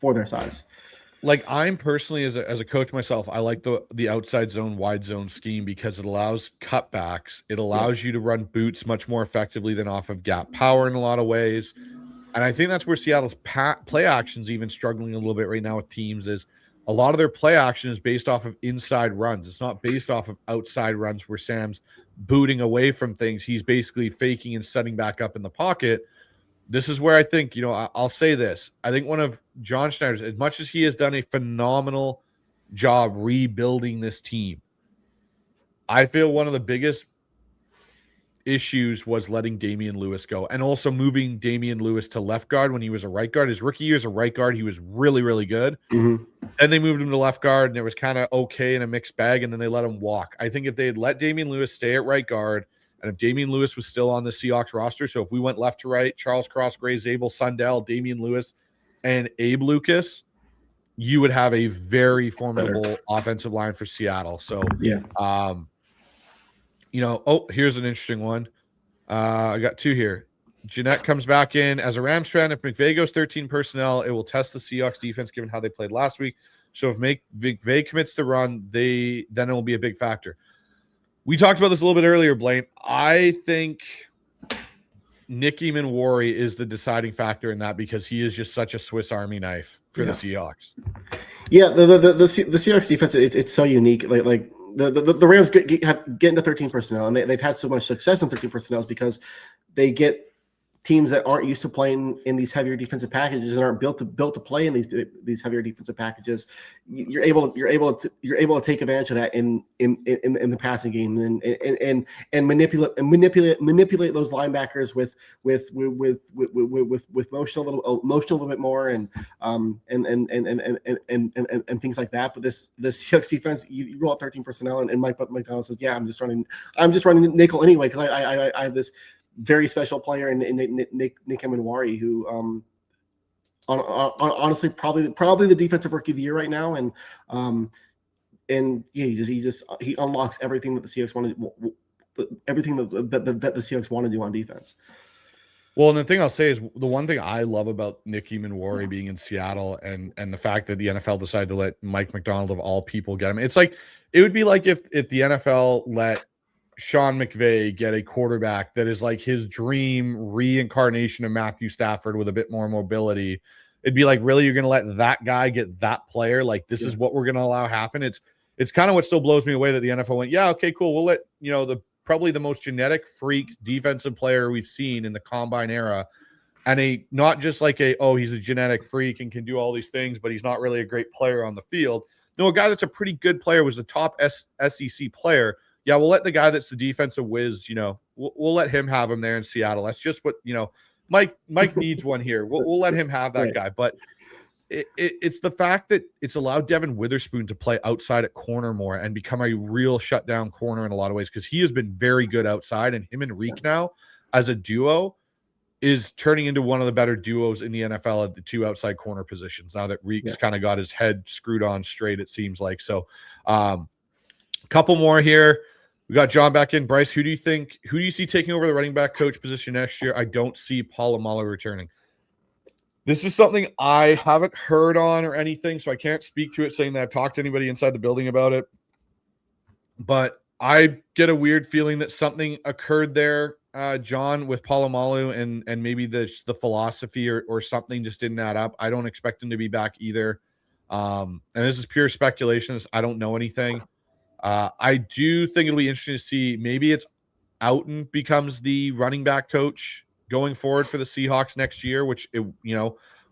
their size. Like, I'm personally, as a coach myself, I like the outside zone, wide zone scheme because it allows cutbacks. It allows you to run boots much more effectively than off of gap power in a lot of ways. And I think that's where Seattle's play action is even struggling a little bit right now with teams. Is a lot of their play action is based off of inside runs. It's not based off of outside runs where Sam's booting away from things. He's basically faking and setting back up in the pocket. This is where I think, I'll say this. I think one of John Schneider's, as much as he has done a phenomenal job rebuilding this team, I feel one of the biggest issues was letting Damian Lewis go, and also moving Damian Lewis to left guard when he was a right guard. His rookie year as a right guard, he was really, really good. Mm-hmm. Then they moved him to left guard, and it was kind of okay in a mixed bag, and then they let him walk. I think if they had let Damian Lewis stay at right guard, and if Damian Lewis was still on the Seahawks roster, so if we went left to right, Charles Cross, Gray, Zabel, Sundell, Damian Lewis, and Abe Lucas, you would have a very formidable offensive line for Seattle. So, yeah. Here's an interesting one. I got two here. Jeanette comes back in as a Rams fan. If McVay goes 13 personnel, it will test the Seahawks defense given how they played last week. So if McVay commits to run, then it will be a big factor. We talked about this a little bit earlier, Blaine. I think Nicky Manwari is the deciding factor in that because he is just such a Swiss Army knife for the Seahawks. Yeah, the Seahawks defense, it's so unique. Like the Rams get into 13 personnel, and they've had so much success in 13 personnel because they get teams that aren't used to playing in these heavier defensive packages and aren't built to play in these heavier defensive packages. You're able to take advantage of that in the passing game and manipulate those linebackers with motion a little bit more and things like that. But this Seahawks defense, you roll out 13 personnel, and Mike McDonald says, "Yeah, I'm just running nickel anyway because I have this very special player in Nick Manwari, who honestly probably the defensive rookie of the year right now, and he unlocks everything that the Seahawks want to everything that the Seahawks want to do on defense." Well, and the thing I'll say is the one thing I love about Nicky Manwari being in Seattle and the fact that the NFL decided to let Mike McDonald of all people get him. It's like it would be like if the NFL let Sean McVay get a quarterback that is like his dream reincarnation of Matthew Stafford with a bit more mobility. It'd be like, really, you're going to let that guy get that player? Like, this is what we're going to allow happen. It's kind of what still blows me away that the NFL went, yeah, okay, cool. We'll let, probably the most genetic freak defensive player we've seen in the combine era. And not just like he's a genetic freak and can do all these things, but he's not really a great player on the field. No, a guy that's a pretty good player, was a top SEC player. Yeah, we'll let the guy that's the defensive whiz, we'll let him have him there in Seattle. That's just what, Mike needs one here. We'll let him have that guy. But it's the fact that it's allowed Devin Witherspoon to play outside at corner more and become a real shutdown corner in a lot of ways, because he has been very good outside, and him and Reek now as a duo is turning into one of the better duos in the NFL at the two outside corner positions now that Reek's kind of got his head screwed on straight, it seems like. So couple more here. We got John back in. Bryce, who do you see taking over the running back coach position next year? I don't see Polamalu returning. This is something I haven't heard on or anything, so I can't speak to it saying that I've talked to anybody inside the building about it. But I get a weird feeling that something occurred there, John, with Polamalu, and maybe the philosophy or something just didn't add up. I don't expect him to be back either. And this is pure speculation. I don't know anything. I do think it'll be interesting to see. Maybe it's Outen becomes the running back coach going forward for the Seahawks next year, which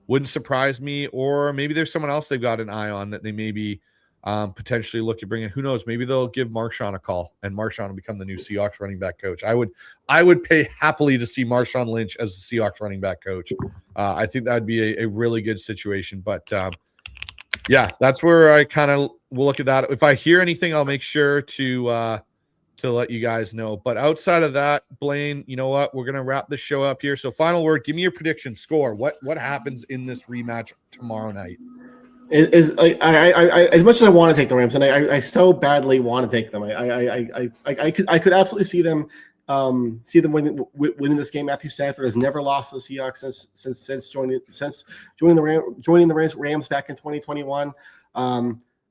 wouldn't surprise me. Or maybe there's someone else they've got an eye on that they maybe potentially look to bring in. Who knows? Maybe they'll give Marshawn a call, and Marshawn will become the new Seahawks running back coach. I would pay happily to see Marshawn Lynch as the Seahawks running back coach. I think that would be a really good situation. But yeah, that's where I kind of will look at that. If I hear anything, I'll make sure to let you guys know. But outside of that, Blaine, you know what? We're gonna wrap this show up here. So final word, give me your prediction score. What happens in this rematch tomorrow night? As much as I want to take the Rams, and I so badly want to take them, I could absolutely see them winning this game. Matthew Stafford has never lost to the Seahawks since joining the Rams back in 2021.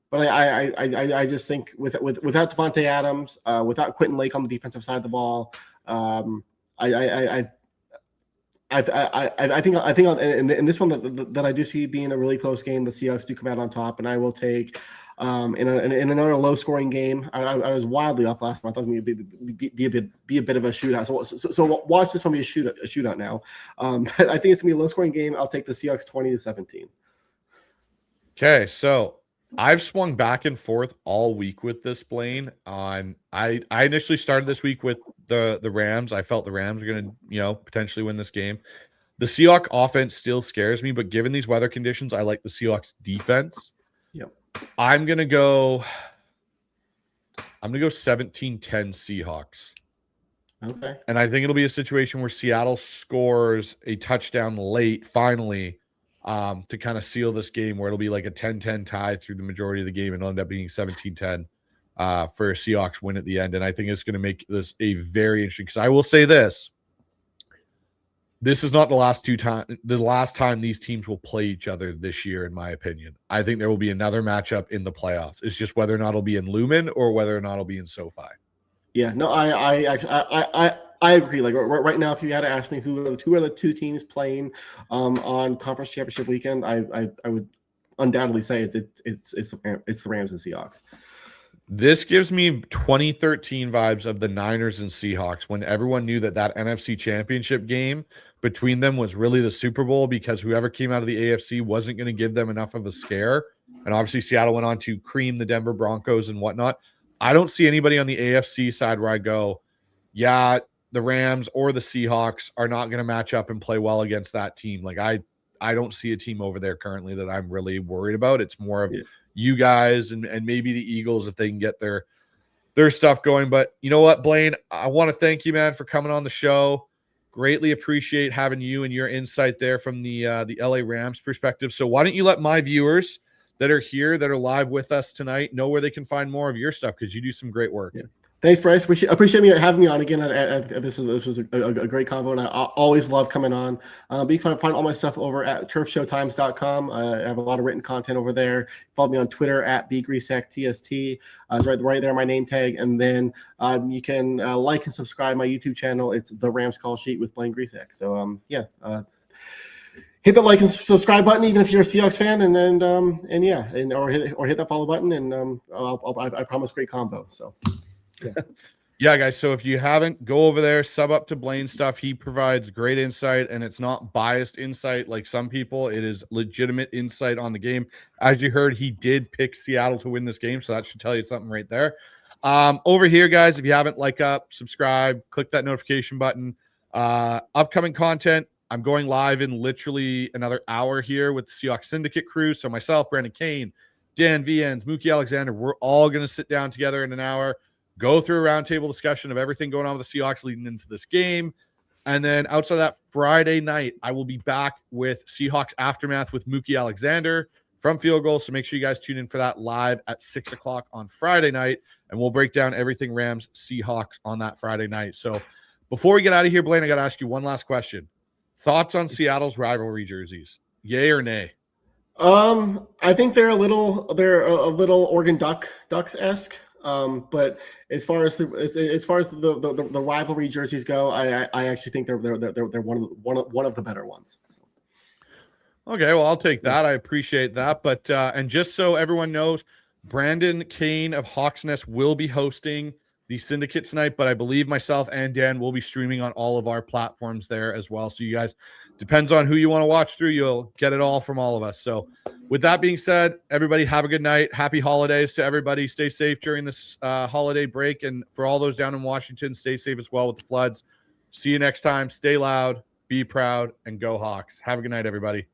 But I just think without Devontae Adams, without Quentin Lake on the defensive side of the ball, I think in this one that I do see being a really close game, the Seahawks do come out on top, and I will take in another low scoring game. I was wildly off last month. I was going to be a bit of a shootout. So watch this one be a shootout now. But I think it's going to be a low scoring game. I'll take the Seahawks 20-17. Okay, so I've swung back and forth all week with this, Blaine. I initially started this week with the Rams. I felt the Rams are going to, potentially win this game. The Seahawks offense still scares me, but given these weather conditions, I like the Seahawks defense. Yep. I'm going to go 17-10 Seahawks. Okay. And I think it'll be a situation where Seattle scores a touchdown late finally, to kind of seal this game, where it'll be like a 10-10 tie through the majority of the game, and it'll end up being 17-10 for a Seahawks win at the end. And I think it's going to make this a very interesting, because I will say this is not the last time these teams will play each other this year, in my opinion. I think there will be another matchup in the playoffs. It's just whether or not it'll be in Lumen or whether or not it'll be in SoFi. Yeah, no, I agree. Like right now, if you had to ask me who are the two teams playing on conference championship weekend, I would undoubtedly say it's the Rams and Seahawks. This gives me 2013 vibes of the Niners and Seahawks, when everyone knew that NFC championship game between them was really the Super Bowl, because whoever came out of the AFC wasn't going to give them enough of a scare. And obviously Seattle went on to cream the Denver Broncos and whatnot. I don't see anybody on the AFC side where I go, yeah, the Rams or the Seahawks are not going to match up and play well against that team. Like I don't see a team over there currently that I'm really worried about. It's more of you guys and maybe the Eagles if they can get their stuff going. But you know what, Blaine, I want to thank you, man, for coming on the show. Greatly appreciate having you and your insight there from the LA Rams perspective. So why don't you let my viewers that are here, that are live with us tonight, know where they can find more of your stuff, because you do some great work. Yeah. Thanks, Bryce. Appreciate me having me on again. This was a great convo, and I always love coming on. But you can find all my stuff over at turfshowtimes.com. I have a lot of written content over there. Follow me on Twitter at bgresectst. It's right there, my name tag. And then you can like and subscribe my YouTube channel. It's the Rams Call Sheet with Blaine Gresek. So hit the like and subscribe button, even if you're a Seahawks fan, or hit that follow button, and I promise great combo. So. Yeah, guys. So if you haven't, go over there, sub up to Blaine's stuff. He provides great insight, and it's not biased insight like some people. It is legitimate insight on the game. As you heard, he did pick Seattle to win this game, so that should tell you something right there. Over here, guys, if you haven't, like up, subscribe, click that notification button. Upcoming content. I'm going live in literally another hour here with the Seahawks Syndicate crew. So myself, Brandon Kane, Dan Viens, Mookie Alexander, we're all going to sit down together in an hour, go through a roundtable discussion of everything going on with the Seahawks leading into this game. And then outside of that, Friday night, I will be back with Seahawks Aftermath with Mookie Alexander from Field Goal. So make sure you guys tune in for that live at 6 o'clock on Friday night. And we'll break down everything Rams Seahawks on that Friday night. So before we get out of here, Blaine, I got to ask you one last question. Thoughts on Seattle's rivalry jerseys? Yay or nay? I think they're a little Oregon Ducks-esque. But as far as the rivalry jerseys go, I actually think they're one of the better ones. Okay, well, I'll take that. I appreciate that. But and just so everyone knows, Brandon Kane of Hawks Nest will be hosting the syndicate tonight, but I believe myself and Dan will be streaming on all of our platforms there as well. So you guys, depends on who you want to watch through, you'll get it all from all of us. So with that being said, everybody have a good night. Happy holidays to everybody. Stay safe during this holiday break. And for all those down in Washington, stay safe as well with the floods. See you next time. Stay loud, be proud, and go Hawks. Have a good night, everybody.